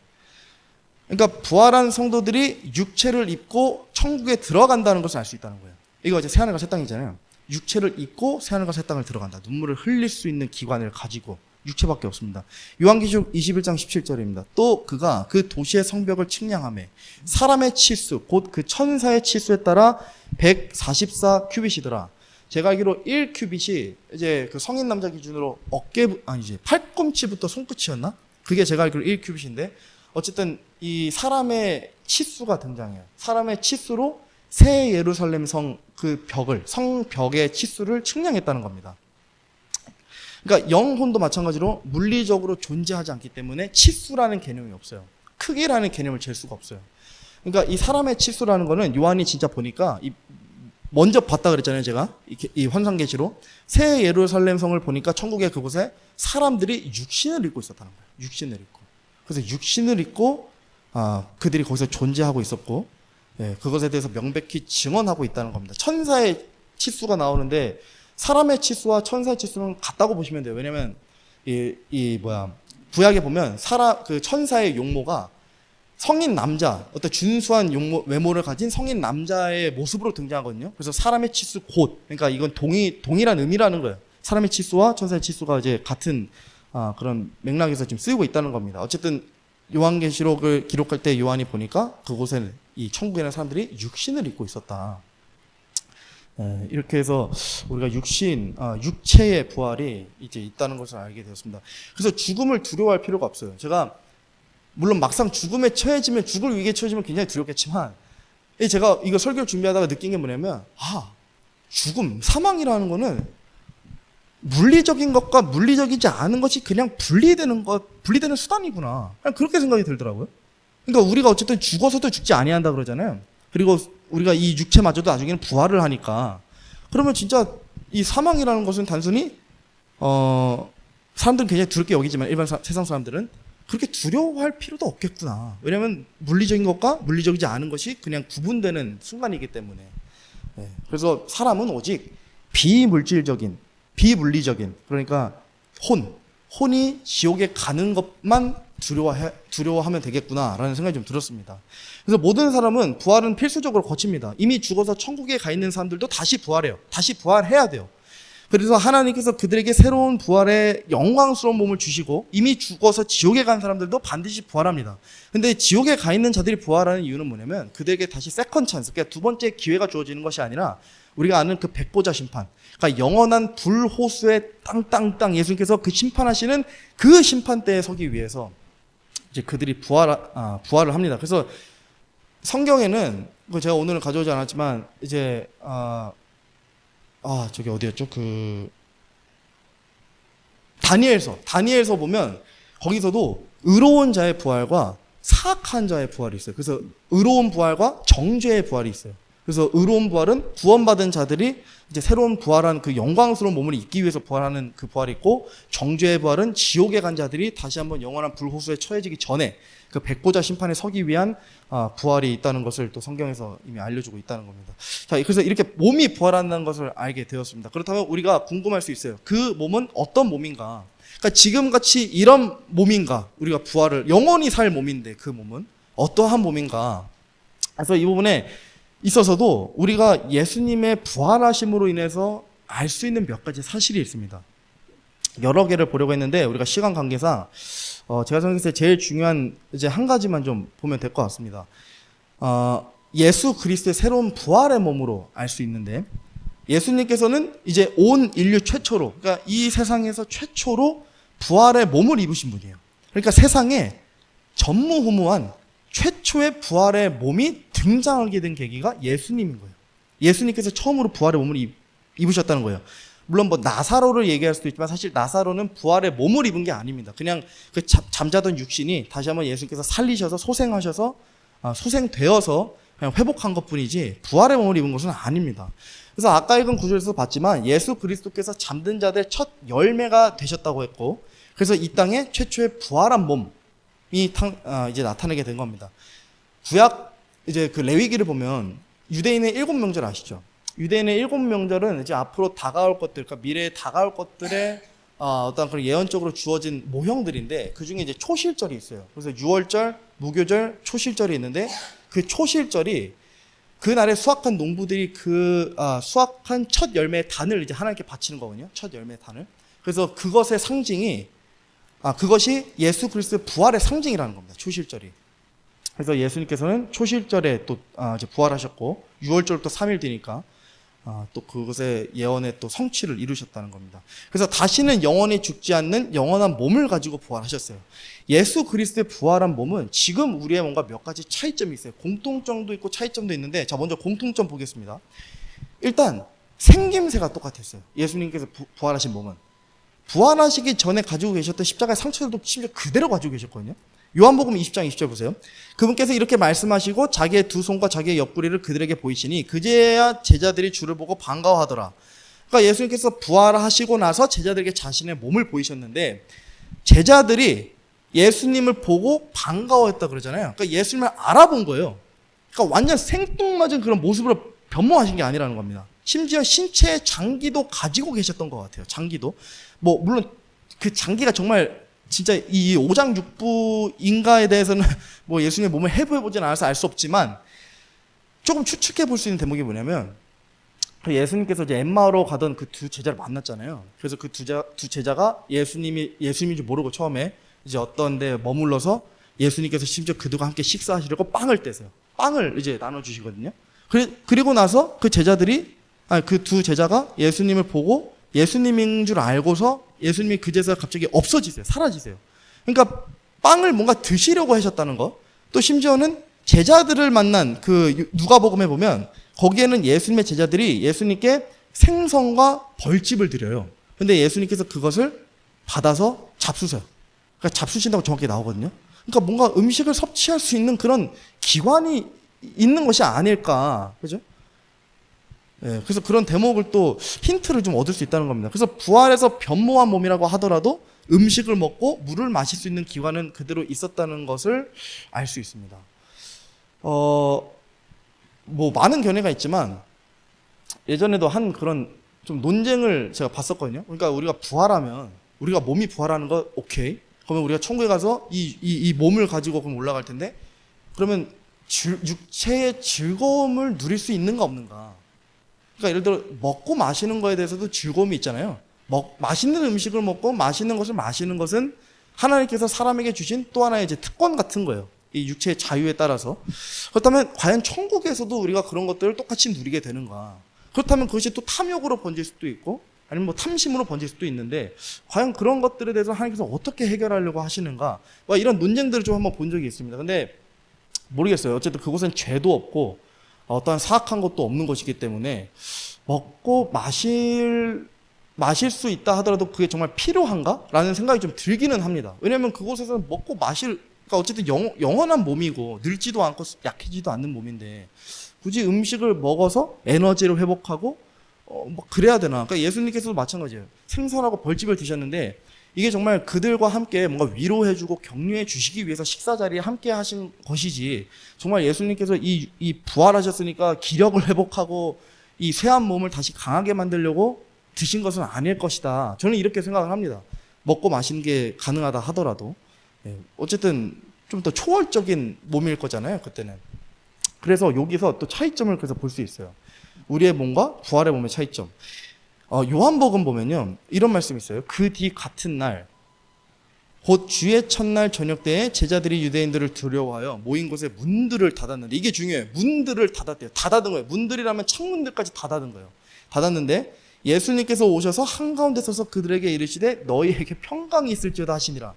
그러니까 부활한 성도들이 육체를 입고 천국에 들어간다는 것을 알 수 있다는 거예요. 이거 이제 새하늘과 새 땅이잖아요. 육체를 입고 새하늘과 새 땅을 들어간다. 눈물을 흘릴 수 있는 기관을 가지고 육체밖에 없습니다. 요한계시록 21장 17절입니다. 또 그가 그 도시의 성벽을 측량하매 사람의 치수 곧 그 천사의 치수에 따라 144 큐빗이더라. 제가 알기로 1큐빗이 이제 그 성인 남자 기준으로 이제 팔꿈치부터 손끝이었나? 그게 제가 알기로 1큐빗인데, 어쨌든 이 사람의 치수가 등장해요. 사람의 치수로 새 예루살렘 성 그 벽을, 성벽의 치수를 측량했다는 겁니다. 그러니까 영혼도 마찬가지로 물리적으로 존재하지 않기 때문에 치수라는 개념이 없어요. 크기라는 개념을 잴 수가 없어요. 그러니까 이 사람의 치수라는 거는 요한이 진짜 보니까 먼저 봤다 그랬잖아요, 제가. 이 환상계시로. 새 예루살렘 성을 보니까 천국의 그곳에 사람들이 육신을 입고 있었다는 거예요. 육신을 입고. 그래서 육신을 입고 그들이 거기서 존재하고 있었고, 예, 그것에 대해서 명백히 증언하고 있다는 겁니다. 천사의 치수가 나오는데 사람의 치수와 천사의 치수는 같다고 보시면 돼요. 왜냐면 구약에 보면 그 천사의 용모가 성인 남자, 어떤 준수한 외모를 가진 성인 남자의 모습으로 등장하거든요. 그래서 사람의 치수 그러니까 이건 동일한 의미라는 거예요. 사람의 치수와 천사의 치수가 이제 같은 그런 맥락에서 지금 쓰이고 있다는 겁니다. 어쨌든 요한계시록을 기록할 때 요한이 보니까 그곳에 이 천국에 있는 사람들이 육신을 입고 있었다. 이렇게 해서 우리가 육체의 부활이 이제 있다는 것을 알게 되었습니다. 그래서 죽음을 두려워할 필요가 없어요. 제가 물론 막상 죽음에 처해지면, 죽을 위기에 처해지면 굉장히 두렵겠지만, 제가 이거 설교를 준비하다가 느낀 게 뭐냐면, 죽음, 사망이라는 거는 물리적인 것과 물리적이지 않은 것이 그냥 분리되는 수단이구나. 그냥 그렇게 생각이 들더라고요. 그러니까 우리가 어쨌든 죽어서도 죽지 아니한다 그러잖아요. 그리고 우리가 이 육체마저도 나중에는 부활을 하니까, 그러면 진짜 이 사망이라는 것은 단순히 사람들은 굉장히 두렵게 여기지만 일반 세상 사람들은 그렇게 두려워할 필요도 없겠구나. 왜냐하면 물리적인 것과 물리적이지 않은 것이 그냥 구분되는 순간이기 때문에. 그래서 사람은 오직 비물질적인, 비물리적인, 그러니까 혼이 지옥에 가는 것만 두려워하면 되겠구나라는 생각이 좀 들었습니다. 그래서 모든 사람은 부활은 필수적으로 거칩니다. 이미 죽어서 천국에 가 있는 사람들도 다시 부활해요. 다시 부활해야 돼요. 그래서 하나님께서 그들에게 새로운 부활의 영광스러운 몸을 주시고, 이미 죽어서 지옥에 간 사람들도 반드시 부활합니다. 근데 지옥에 가 있는 자들이 부활하는 이유는 뭐냐면 그들에게 다시 세컨 찬스, 그러니까 두 번째 기회가 주어지는 것이 아니라 우리가 아는 그 백보자 심판, 그러니까 영원한 불호수에 땅땅땅 예수님께서 그 심판하시는 그 심판대에 서기 위해서 이제 그들이 부활을 합니다. 그래서 성경에는 제가 오늘은 가져오지 않았지만 이제 저기 어디였죠? 다니엘서 보면 거기서도 의로운 자의 부활과 사악한 자의 부활이 있어요. 그래서 의로운 부활과 정죄의 부활이 있어요. 그래서 의로운 부활은 구원받은 자들이 이제 새로운 부활한 그 영광스러운 몸을 입기 위해서 부활하는 그 부활이 있고, 정죄의 부활은 지옥에 간 자들이 다시 한번 영원한 불호수에 처해지기 전에 그 백보자 심판에 서기 위한 부활이 있다는 것을 또 성경에서 이미 알려주고 있다는 겁니다. 자, 그래서 이렇게 몸이 부활한다는 것을 알게 되었습니다. 그렇다면 우리가 궁금할 수 있어요. 그 몸은 어떤 몸인가? 그러니까 지금같이 이런 몸인가? 우리가 부활을 영원히 살 몸인데 그 몸은 어떠한 몸인가? 그래서 이 부분에 있어서도 우리가 예수님의 부활하심으로 인해서 알 수 있는 몇 가지 사실이 있습니다. 여러 개를 보려고 했는데 우리가 시간 관계상 제가 생각했을 때 제일 중요한 이제 한 가지만 좀 보면 될 것 같습니다. 예수 그리스도의 새로운 부활의 몸으로 알 수 있는데, 예수님께서는 이제 온 인류 최초로, 그러니까 이 세상에서 최초로 부활의 몸을 입으신 분이에요. 그러니까 세상에 전무후무한 최초의 부활의 몸이 등장하게 된 계기가 예수님인 거예요. 예수님께서 처음으로 부활의 몸을 입으셨다는 거예요. 물론 나사로를 얘기할 수도 있지만 사실 나사로는 부활의 몸을 입은 게 아닙니다. 그냥 그 잠자던 육신이 다시 한번 예수님께서 살리셔서 소생되어서 그냥 회복한 것뿐이지 부활의 몸을 입은 것은 아닙니다. 그래서 아까 읽은 구절에서 봤지만 예수 그리스도께서 잠든 자들의 첫 열매가 되셨다고 했고, 그래서 이 땅에 최초의 부활한 몸이 이제 나타나게 된 겁니다. 구약 이제 그 레위기를 보면 유대인의 7명절 아시죠? 유대인의 7명절은 이제 앞으로 다가올 것들, 그러니까 미래에 다가올 것들의 어떤 그런 예언적으로 주어진 모형들인데, 그 중에 이제 초실절이 있어요. 그래서 유월절, 무교절, 초실절이 있는데, 그 초실절이 그날에 수확한 농부들이 수확한 첫 열매의 단을 이제 하나님께 바치는 거거든요. 첫 열매의 단을. 그래서 그것의 상징이 그것이 예수 그리스도의 부활의 상징이라는 겁니다. 초실절이. 그래서 예수님께서는 초실절에 또 이제 부활하셨고, 6월절부터 3일 뒤니까 또 그것의 예언의 또 성취를 이루셨다는 겁니다. 그래서 다시는 영원히 죽지 않는 영원한 몸을 가지고 부활하셨어요. 예수 그리스도의 부활한 몸은 지금 우리의 뭔가 몇 가지 차이점이 있어요. 공통점도 있고 차이점도 있는데, 자, 먼저 공통점 보겠습니다. 일단 생김새가 똑같았어요. 예수님께서 부활하신 몸은 부활하시기 전에 가지고 계셨던 십자가의 상처들도 심지어 그대로 가지고 계셨거든요. 요한복음 20장 20절 보세요. 그분께서 이렇게 말씀하시고 자기의 두 손과 자기의 옆구리를 그들에게 보이시니 그제야 제자들이 주를 보고 반가워하더라. 그러니까 예수님께서 부활하시고 나서 제자들에게 자신의 몸을 보이셨는데, 제자들이 예수님을 보고 반가워했다 그러잖아요. 그러니까 예수님을 알아본 거예요. 그러니까 완전 생뚱맞은 그런 모습으로 변모하신 게 아니라는 겁니다. 심지어 신체의 장기도 가지고 계셨던 것 같아요. 장기도. 물론 그 장기가 정말 진짜 이 오장육부인가에 대해서는 예수님의 몸을 해부해보진 않아서 알 수 없지만, 조금 추측해 볼 수 있는 대목이 뭐냐면, 예수님께서 이제 엠마오로 가던 그 두 제자를 만났잖아요. 그래서 그 두 제자가 예수님인 줄 모르고 처음에 이제 어떤 데 머물러서 예수님께서 심지어 그들과 함께 식사하시려고 빵을 떼세요. 빵을 이제 나눠주시거든요. 그리고 나서 그 두 제자가 예수님을 보고 예수님인 줄 알고서 예수님이 그 제자가 갑자기 없어지세요. 사라지세요. 그러니까 빵을 뭔가 드시려고 하셨다는 거. 또 심지어는 제자들을 만난 그 누가복음에 보면 거기에는 예수님의 제자들이 예수님께 생선과 벌집을 드려요. 근데 예수님께서 그것을 받아서 잡수세요. 그러니까 잡수신다고 정확히 나오거든요. 그러니까 뭔가 음식을 섭취할 수 있는 그런 기관이 있는 것이 아닐까. 그죠? 예, 그래서 그런 대목을 또 힌트를 좀 얻을 수 있다는 겁니다. 그래서 부활해서 변모한 몸이라고 하더라도 음식을 먹고 물을 마실 수 있는 기관은 그대로 있었다는 것을 알 수 있습니다. 많은 견해가 있지만 예전에도 한 그런 좀 논쟁을 제가 봤었거든요. 그러니까 우리가 부활하면, 우리가 몸이 부활하는 거 오케이. 그러면 우리가 천국에 가서 이 몸을 가지고 그럼 올라갈 텐데, 그러면 육체의 즐거움을 누릴 수 있는가 없는가. 그러니까 예를 들어 먹고 마시는 거에 대해서도 즐거움이 있잖아요. 맛있는 음식을 먹고 맛있는 것을 마시는 것은 하나님께서 사람에게 주신 또 하나의 이제 특권 같은 거예요. 이 육체의 자유에 따라서. 그렇다면 과연 천국에서도 우리가 그런 것들을 똑같이 누리게 되는가? 그렇다면 그것이 또 탐욕으로 번질 수도 있고, 아니면 탐심으로 번질 수도 있는데, 과연 그런 것들에 대해서 하나님께서 어떻게 해결하려고 하시는가? 이런 논쟁들을 좀 한번 본 적이 있습니다. 근데 모르겠어요. 어쨌든 그곳엔 죄도 없고 어떠한 사악한 것도 없는 것이기 때문에 먹고 마실 수 있다 하더라도 그게 정말 필요한가? 라는 생각이 좀 들기는 합니다. 왜냐하면 그곳에서는 먹고 그러니까 어쨌든 영원한 몸이고 늙지도 않고 약해지도 않는 몸인데 굳이 음식을 먹어서 에너지를 회복하고 그래야 되나? 그러니까 예수님께서도 마찬가지예요. 생선하고 벌집을 드셨는데 이게 정말 그들과 함께 뭔가 위로해주고 격려해 주시기 위해서 식사 자리에 함께 하신 것이지, 정말 예수님께서 이 부활하셨으니까 기력을 회복하고 이 쇠한 몸을 다시 강하게 만들려고 드신 것은 아닐 것이다. 저는 이렇게 생각을 합니다. 먹고 마시는 게 가능하다 하더라도. 어쨌든 좀 더 초월적인 몸일 거잖아요, 그때는. 그래서 여기서 또 차이점을 그래서 볼 수 있어요. 우리의 몸과 부활의 몸의 차이점. 요한복음 보면요, 이런 말씀이 있어요. 그 뒤 같은 날, 곧 주의 첫날 저녁 때에 제자들이 유대인들을 두려워하여 모인 곳에 문들을 닫았는데, 이게 중요해요. 문들을 닫았대요. 다 닫은 거예요. 문들이라면 창문들까지 다 닫은 거예요. 닫았는데 예수님께서 오셔서 한가운데 서서 그들에게 이르시되 너희에게 평강이 있을지어다 하시니라.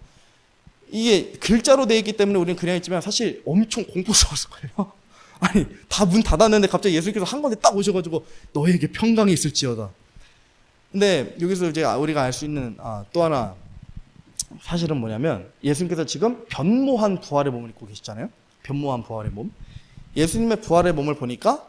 이게 글자로 되어 있기 때문에 우리는 그냥 있지만 사실 엄청 공포스러웠을 거예요. 아니, 다 문 닫았는데 갑자기 예수님께서 한가운데 딱 오셔가지고 너희에게 평강이 있을지어다. 근데 여기서 이제 우리가 알 수 있는 또 하나 사실은 뭐냐면, 예수님께서 지금 변모한 부활의 몸을 입고 계시잖아요. 변모한 부활의 몸. 예수님의 부활의 몸을 보니까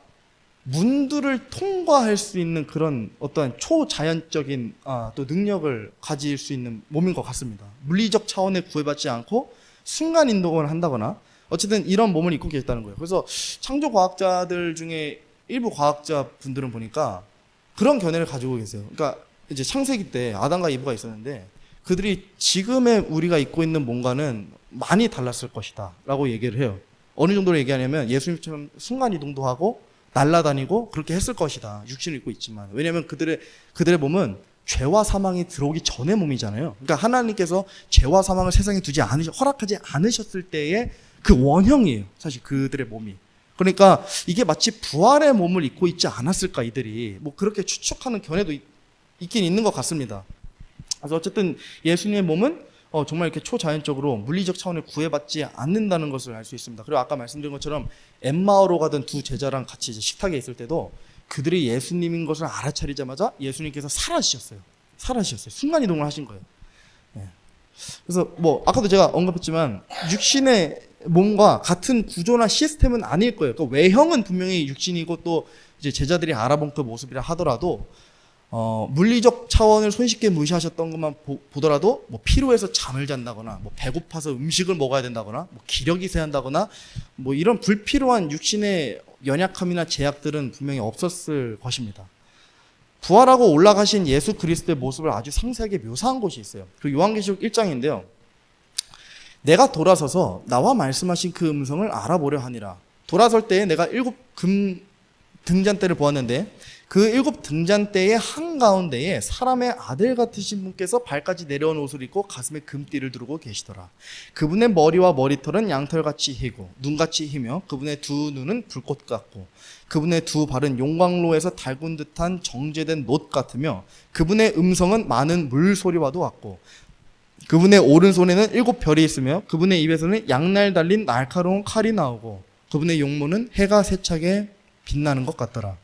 문들을 통과할 수 있는 그런 어떠한 초자연적인 또 능력을 가질 수 있는 몸인 것 같습니다. 물리적 차원에 구애받지 않고 순간 이동을 한다거나 어쨌든 이런 몸을 입고 계셨다는 거예요. 그래서 창조 과학자들 중에 일부 과학자 분들은 보니까 그런 견해를 가지고 계세요. 그러니까 이제 창세기 때 아담과 이브가 있었는데 그들이 지금의 우리가 입고 있는 몸과는 많이 달랐을 것이다 라고 얘기를 해요. 어느 정도로 얘기하냐면 예수님처럼 순간 이동도 하고 날아다니고 그렇게 했을 것이다. 육신을 입고 있지만. 왜냐하면 그들의 몸은 죄와 사망이 들어오기 전의 몸이잖아요. 그러니까 하나님께서 죄와 사망을 세상에 허락하지 않으셨을 때의 그 원형이에요. 사실 그들의 몸이. 그러니까 이게 마치 부활의 몸을 입고 있지 않았을까 이들이 뭐 그렇게 추측하는 견해도 있긴 있는 것 같습니다. 그래서 어쨌든 예수님의 몸은 정말 이렇게 초자연적으로 물리적 차원을 구애받지 않는다는 것을 알 수 있습니다. 그리고 아까 말씀드린 것처럼 엠마오로 가던 두 제자랑 같이 이제 식탁에 있을 때도 그들이 예수님인 것을 알아차리자마자 예수님께서 사라지셨어요. 순간 이동을 하신 거예요. 그래서 뭐 아까도 제가 언급했지만 육신의 몸과 같은 구조나 시스템은 아닐 거예요. 그러니까 외형은 분명히 육신이고 또 이제 제자들이 알아본 그 모습이라 하더라도 물리적 차원을 손쉽게 무시하셨던 것만 보더라도 뭐 피로해서 잠을 잔다거나 뭐 배고파서 음식을 먹어야 된다거나 뭐 기력이 쇠한다거나 뭐 이런 불필요한 육신의 연약함이나 제약들은 분명히 없었을 것입니다. 부활하고 올라가신 예수 그리스도의 모습을 아주 상세하게 묘사한 곳이 있어요. 그 요한계시록 1장인데요. 내가 돌아서서 나와 말씀하신 그 음성을 알아보려 하니라. 돌아설 때에 내가 7 금 등잔대를 보았는데 그 7 등잔대의 한가운데에 사람의 아들 같으신 분께서 발까지 내려온 옷을 입고 가슴에 금띠를 두르고 계시더라. 그분의 머리와 머리털은 양털같이 희고 눈같이 희며 그분의 두 눈은 불꽃 같고 그분의 두 발은 용광로에서 달군 듯한 정제된 놋 같으며 그분의 음성은 많은 물소리와도 같고 그분의 오른손에는 7 별이 있으며 그분의 입에서는 양날 달린 날카로운 칼이 나오고 그분의 용모는 해가 세차게 빛나는 것 같더라.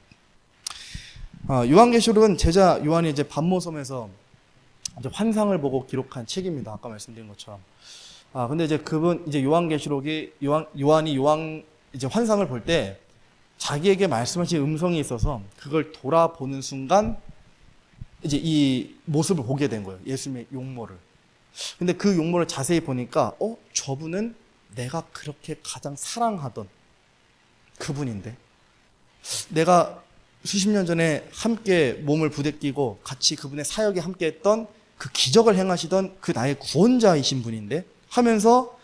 요한계시록은 제자 요한이 이제 반모섬에서 이제 환상을 보고 기록한 책입니다. 아까 말씀드린 것처럼. 근데 이제 이제 요한계시록이 요한이 이제 환상을 볼 때 자기에게 말씀하신 음성이 있어서 그걸 돌아보는 순간 이제 이 모습을 보게 된 거예요. 예수님의 용모를. 근데 그 용모를 자세히 보니까 저분은 내가 그렇게 가장 사랑하던 그분인데 내가 수십 년 전에 함께 몸을 부대끼고 같이 그분의 사역에 함께 했던 그 기적을 행하시던 그 나의 구원자이신 분인데 하면서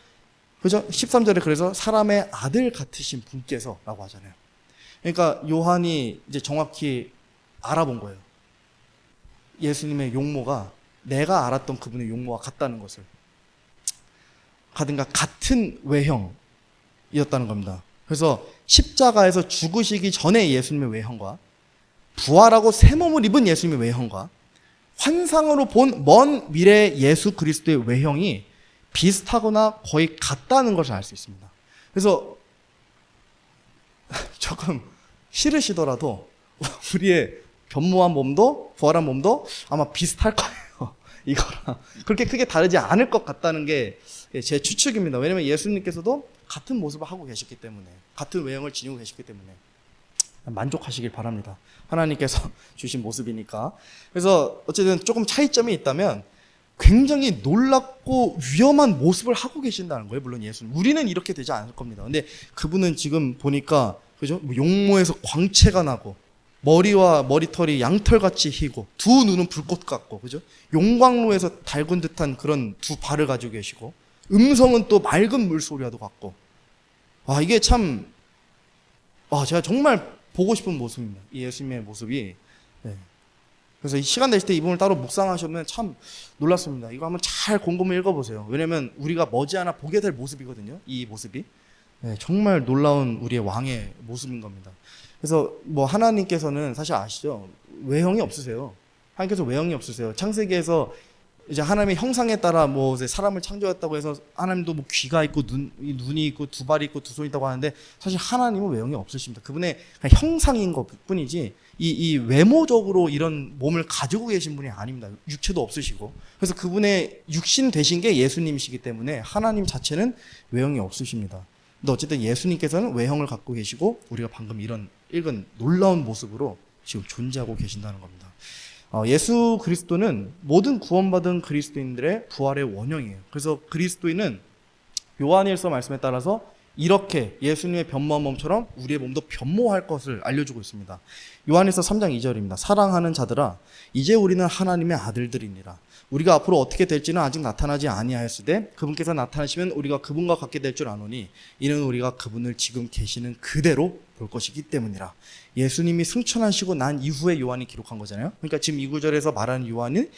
그죠? 13절에 그래서 사람의 아들 같으신 분께서 라고 하잖아요. 그러니까 요한이 이제 정확히 알아본 거예요. 예수님의 용모가 내가 알았던 그분의 용모와 같다는 것을. 가든가 같은 외형이었다는 겁니다. 그래서 십자가에서 죽으시기 전에 예수님의 외형과 부활하고 새 몸을 입은 예수님의 외형과 환상으로 본 먼 미래의 예수 그리스도의 외형이 비슷하거나 거의 같다는 것을 알 수 있습니다. 그래서 조금 싫으시더라도 우리의 변모한 몸도 부활한 몸도 아마 비슷할 거예요. 이거랑 그렇게 크게 다르지 않을 것 같다는 게 제 추측입니다. 왜냐하면 예수님께서도 같은 모습을 하고 계셨기 때문에 같은 외형을 지니고 계셨기 때문에 만족하시길 바랍니다. 하나님께서 주신 모습이니까. 그래서 어쨌든 조금 차이점이 있다면 굉장히 놀랍고 위험한 모습을 하고 계신다는 거예요. 물론 예수는. 우리는 이렇게 되지 않을 겁니다. 근데 그분은 지금 보니까 그죠? 용모에서 광채가 나고 머리와 머리털이 양털같이 희고 두 눈은 불꽃 같고 그죠? 용광로에서 달군 듯한 그런 두 발을 가지고 계시고 음성은 또 맑은 물소리와도 같고 이게 참 제가 정말 보고 싶은 모습입니다. 이 예수님의 모습이. 네. 그래서 이 시간 되실 때 이 부분을 따로 묵상하시면 참 놀랐습니다. 이거 한번 잘 곰곰이 읽어보세요. 왜냐면 우리가 머지않아 보게 될 모습이거든요. 이 모습이. 네, 정말 놀라운 우리의 왕의 모습인 겁니다. 그래서 뭐 하나님께서는 사실 아시죠? 외형이 없으세요. 하나님께서 외형이 없으세요. 창세기에서 이제 하나님의 형상에 따라 뭐 이제 사람을 창조했다고 해서 하나님도 뭐 귀가 있고 눈이 있고 두 발이 있고 두 손이 있다고 하는데 사실 하나님은 외형이 없으십니다. 그분의 형상인 것 뿐이지 이 외모적으로 이런 몸을 가지고 계신 분이 아닙니다. 육체도 없으시고. 그래서 그분의 육신 되신 게 예수님이시기 때문에 하나님 자체는 외형이 없으십니다. 근데 어쨌든 예수님께서는 외형을 갖고 계시고 우리가 방금 이런 읽은 놀라운 모습으로 지금 존재하고 계신다는 겁니다. 예수 그리스도는 모든 구원받은 그리스도인들의 부활의 원형이에요. 그래서 그리스도인은 요한일서 말씀에 따라서 이렇게 예수님의 변모한 몸처럼 우리의 몸도 변모할 것을 알려주고 있습니다. 요한일서 3장 2절입니다. 사랑하는 자들아 이제 우리는 하나님의 아들들이니라. 우리가 앞으로 어떻게 될지는 아직 나타나지 아니하였으되 그분께서 나타나시면 우리가 그분과 같게 될 줄 아노니 이는 우리가 그분을 지금 계시는 그대로 볼 것이기 때문이라. 예수님이 승천하시고 난 이후에 요한이 기록한 거잖아요. 그러니까 지금 이 구절에서 말하는 요한이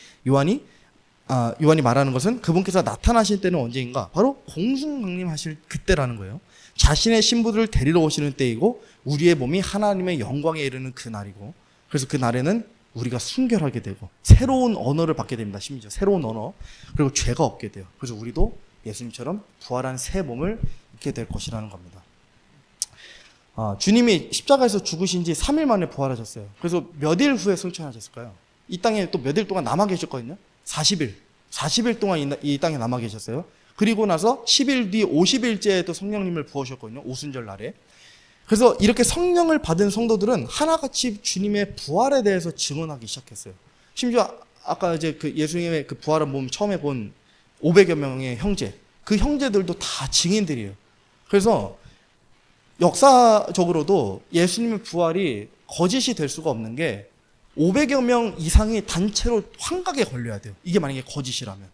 말하는 것은 그분께서 나타나실 때는 언제인가? 바로 공중강림하실 그때라는 거예요. 자신의 신부들을 데리러 오시는 때이고 우리의 몸이 하나님의 영광에 이르는 그 날이고, 그래서 그 날에는 우리가 순결하게 되고 새로운 언어를 받게 됩니다. 심지어 새로운 언어, 그리고 죄가 없게 돼요. 그래서 우리도 예수님처럼 부활한 새 몸을 입게 될 것이라는 겁니다. 주님이 십자가에서 죽으신 지 3일 만에 부활하셨어요. 그래서 몇 일 후에 승천하셨을까요? 이 땅에 또 몇 일 동안 남아 계셨거든요. 40일 동안 이 땅에 남아 계셨어요. 그리고 나서 10일 뒤 50일째에 또 성령님을 부으셨거든요. 오순절 날에. 그래서 이렇게 성령을 받은 성도들은 하나같이 주님의 부활에 대해서 증언하기 시작했어요. 심지어 아까 이제 그 예수님의 그 부활한 몸 처음에 본 500여 명의 형제, 그 형제들도 다 증인들이에요. 그래서 역사적으로도 예수님의 부활이 거짓이 될 수가 없는 게 500여 명 이상이 단체로 환각에 걸려야 돼요. 이게 만약에 거짓이라면.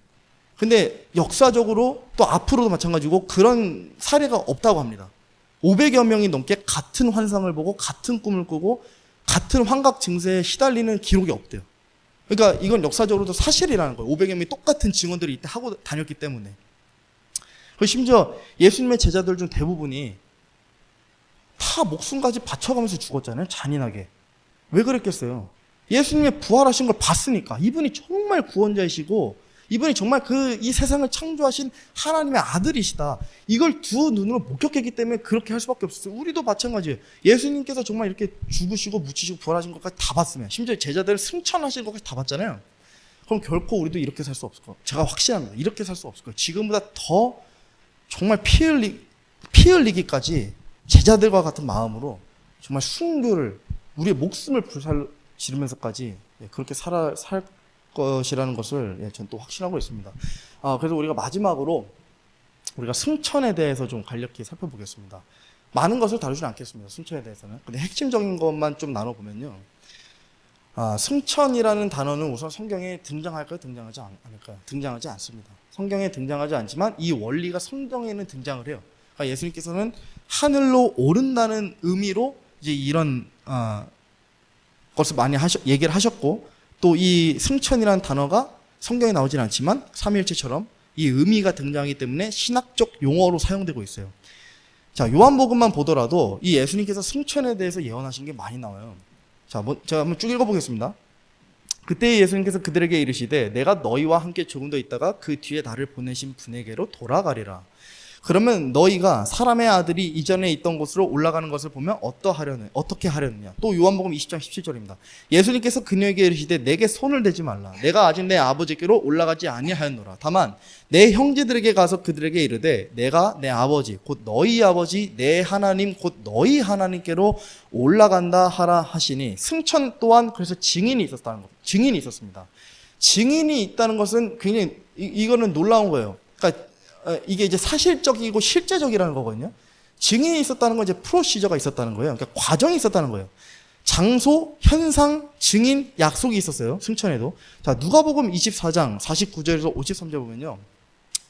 근데 역사적으로 또 앞으로도 마찬가지고 그런 사례가 없다고 합니다. 500여 명이 넘게 같은 환상을 보고 같은 꿈을 꾸고 같은 환각 증세에 시달리는 기록이 없대요. 그러니까 이건 역사적으로도 사실이라는 거예요. 500여 명이 똑같은 증언들이 이때 하고 다녔기 때문에. 그리고 심지어 예수님의 제자들 중 대부분이 다 목숨까지 바쳐가면서 죽었잖아요. 잔인하게. 왜 그랬겠어요? 예수님의 부활하신 걸 봤으니까. 이분이 정말 구원자이시고 이분이 정말 이 세상을 창조하신 하나님의 아들이시다. 이걸 두 눈으로 목격했기 때문에 그렇게 할 수밖에 없었어요. 우리도 마찬가지예요. 예수님께서 정말 이렇게 죽으시고 묻히시고 부활하신 것까지 다 봤으면, 심지어 제자들을 승천하신 것까지 다 봤잖아요. 그럼 결코 우리도 이렇게 살 수 없을 거예요. 제가 확신합니다. 이렇게 살 수 없을 거예요. 지금보다 더 정말 피 흘리기까지 제자들과 같은 마음으로 정말 순교를, 우리의 목숨을 불살지르면서까지 그렇게 살 것이라는 것을 전 또 확신하고 있습니다. 그래서 우리가 마지막으로 우리가 승천에 대해서 좀 간략히 살펴보겠습니다. 많은 것을 다루지는 않겠습니다. 승천에 대해서는. 근데 핵심적인 것만 좀 나눠보면요. 승천이라는 단어는 우선 성경에 등장할까요? 등장하지 않을까요? 등장하지 않습니다. 성경에 등장하지 않지만 이 원리가 성경에는 등장을 해요. 그러니까 예수님께서는 하늘로 오른다는 의미로 이제 이런 것을 많이 얘기를 하셨고, 또 이 승천이라는 단어가 성경에 나오진 않지만 삼위일체처럼 이 의미가 등장하기 때문에 신학적 용어로 사용되고 있어요. 자, 요한복음만 보더라도 이 예수님께서 승천에 대해서 예언하신 게 많이 나와요. 자, 제가 한번 쭉 읽어보겠습니다. 그때 예수님께서 그들에게 이르시되 내가 너희와 함께 조금 더 있다가 그 뒤에 나를 보내신 분에게로 돌아가리라. 그러면 너희가 사람의 아들이 이전에 있던 곳으로 올라가는 것을 보면 어떻게 하려느냐. 또 요한복음 20장 17절입니다. 예수님께서 그녀에게 이르시되 내게 손을 대지 말라. 내가 아직 내 아버지께로 올라가지 아니하였노라. 다만 내 형제들에게 가서 그들에게 이르되 내가 내 아버지 곧 너희 아버지 내 하나님 곧 너희 하나님께로 올라간다 하라 하시니, 승천 또한 그래서 증인이 있었다는 것. 증인이 있었습니다. 증인이 있다는 것은 굉장히 이거는 놀라운 거예요. 그러니까 이게 이제 사실적이고 실제적이라는 거거든요. 증인이 있었다는 건 이제 프로시저가 있었다는 거예요. 그러니까 과정이 있었다는 거예요. 장소, 현상, 증인, 약속이 있었어요. 승천에도. 자, 누가복음 24장 49절에서 53절 보면요.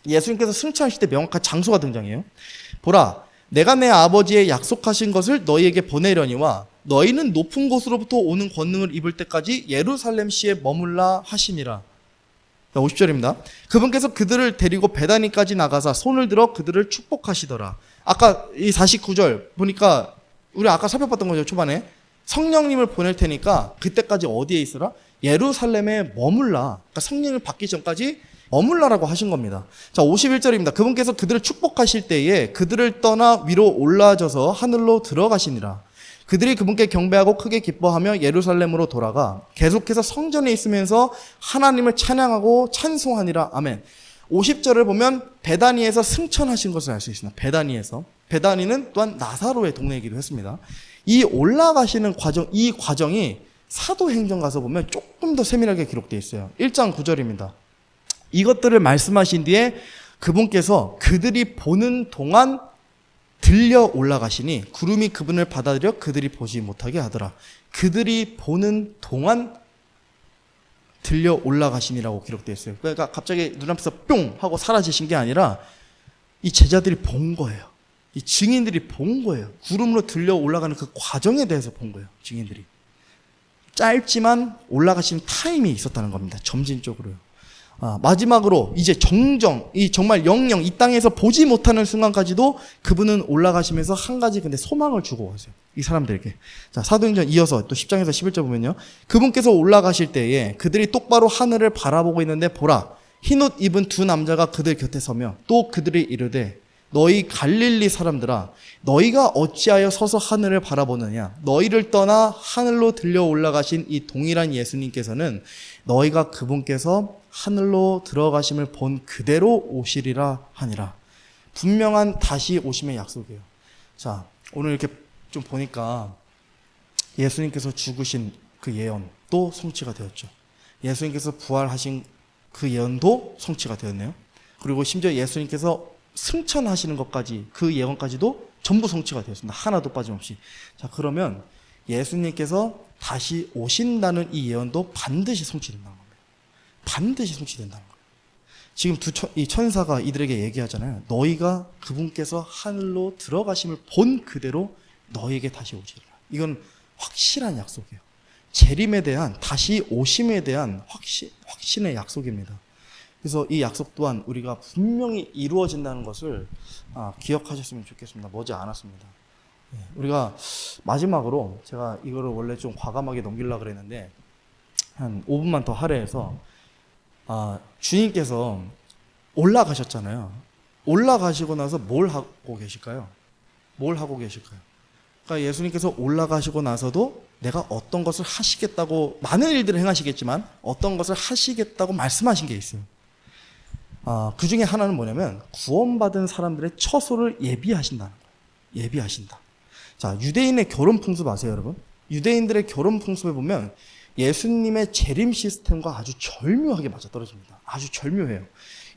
예수님께서 승천하실 때 명확한 장소가 등장해요. 보라, 내가 내 아버지의 약속하신 것을 너희에게 보내려니와 너희는 높은 곳으로부터 오는 권능을 입을 때까지 예루살렘시에 머물라 하시니라. 50절입니다. 그분께서 그들을 데리고 베다니까지 나가사 손을 들어 그들을 축복하시더라. 아까 이 49절 보니까 우리 아까 살펴봤던 거죠. 초반에 성령님을 보낼 테니까 그때까지 어디에 있으라? 예루살렘에 머물라. 그러니까 성령을 받기 전까지 머물라라고 하신 겁니다. 자, 51절입니다. 그분께서 그들을 축복하실 때에 그들을 떠나 위로 올라져서 하늘로 들어가시니라. 그들이 그분께 경배하고 크게 기뻐하며 예루살렘으로 돌아가 계속해서 성전에 있으면서 하나님을 찬양하고 찬송하니라. 아멘. 50절을 보면 베다니에서 승천하신 것을 알 수 있습니다. 베다니는 또한 나사로의 동네이기도 했습니다. 이 올라가시는 과정, 이 과정이 사도행전 가서 보면 조금 더 세밀하게 기록되어 있어요. 1장 9절입니다. 이것들을 말씀하신 뒤에 그분께서 그들이 보는 동안 들려 올라가시니 구름이 그분을 받아들여 그들이 보지 못하게 하더라. 그들이 보는 동안 들려 올라가시니라고 기록되어 있어요. 그러니까 갑자기 눈앞에서 뿅 하고 사라지신 게 아니라 이 제자들이 본 거예요. 이 증인들이 본 거예요. 구름으로 들려 올라가는 그 과정에 대해서 본 거예요. 증인들이. 짧지만 올라가시는 타임이 있었다는 겁니다. 점진적으로요. 마지막으로 이제 정정, 이 정말 영영 이 땅에서 보지 못하는 순간까지도 그분은 올라가시면서 한 가지 근데 소망을 주고 가세요. 이 사람들에게. 자, 사도행전 이어서 또 10장에서 11절 보면요. 그분께서 올라가실 때에 그들이 똑바로 하늘을 바라보고 있는데 보라, 흰옷 입은 두 남자가 그들 곁에 서며 또 그들이 이르되 너희 갈릴리 사람들아, 너희가 어찌하여 서서 하늘을 바라보느냐? 너희를 떠나 하늘로 들려 올라가신 이 동일한 예수님께서는 너희가 그분께서 하늘로 들어가심을 본 그대로 오시리라 하니라. 분명한 다시 오심의 약속이에요. 자, 오늘 이렇게 좀 보니까 예수님께서 죽으신 그 예언도 성취가 되었죠. 예수님께서 부활하신 그 예언도 성취가 되었네요. 그리고 심지어 예수님께서 승천하시는 것까지, 그 예언까지도 전부 성취가 되었습니다. 하나도 빠짐없이. 자, 그러면 예수님께서 다시 오신다는 이 예언도 반드시 성취된다는 겁니다. 반드시 성취된다는 거예요. 지금 이 천사가 이들에게 얘기하잖아요. 너희가 그분께서 하늘로 들어가심을 본 그대로 너희에게 다시 오시리라. 이건 확실한 약속이에요. 재림에 대한, 다시 오심에 대한 확신의 약속입니다. 그래서 이 약속 또한 우리가 분명히 이루어진다는 것을 기억하셨으면 좋겠습니다. 머지 않았습니다. 우리가 마지막으로, 제가 이거를 원래 좀 과감하게 넘기려고 그랬는데 한 5분만 더 할애해서, 주님께서 올라가셨잖아요. 올라가시고 나서 뭘 하고 계실까요? 뭘 하고 계실까요? 그러니까 예수님께서 올라가시고 나서도 내가 어떤 것을 하시겠다고, 많은 일들을 행하시겠지만 어떤 것을 하시겠다고 말씀하신 게 있어요. 그 중에 하나는 뭐냐면 구원받은 사람들의 처소를 예비하신다는 거예요. 예비하신다. 자, 유대인의 결혼 풍습 아세요, 여러분? 유대인들의 결혼 풍습에 보면 예수님의 재림 시스템과 아주 절묘하게 맞아떨어집니다. 아주 절묘해요.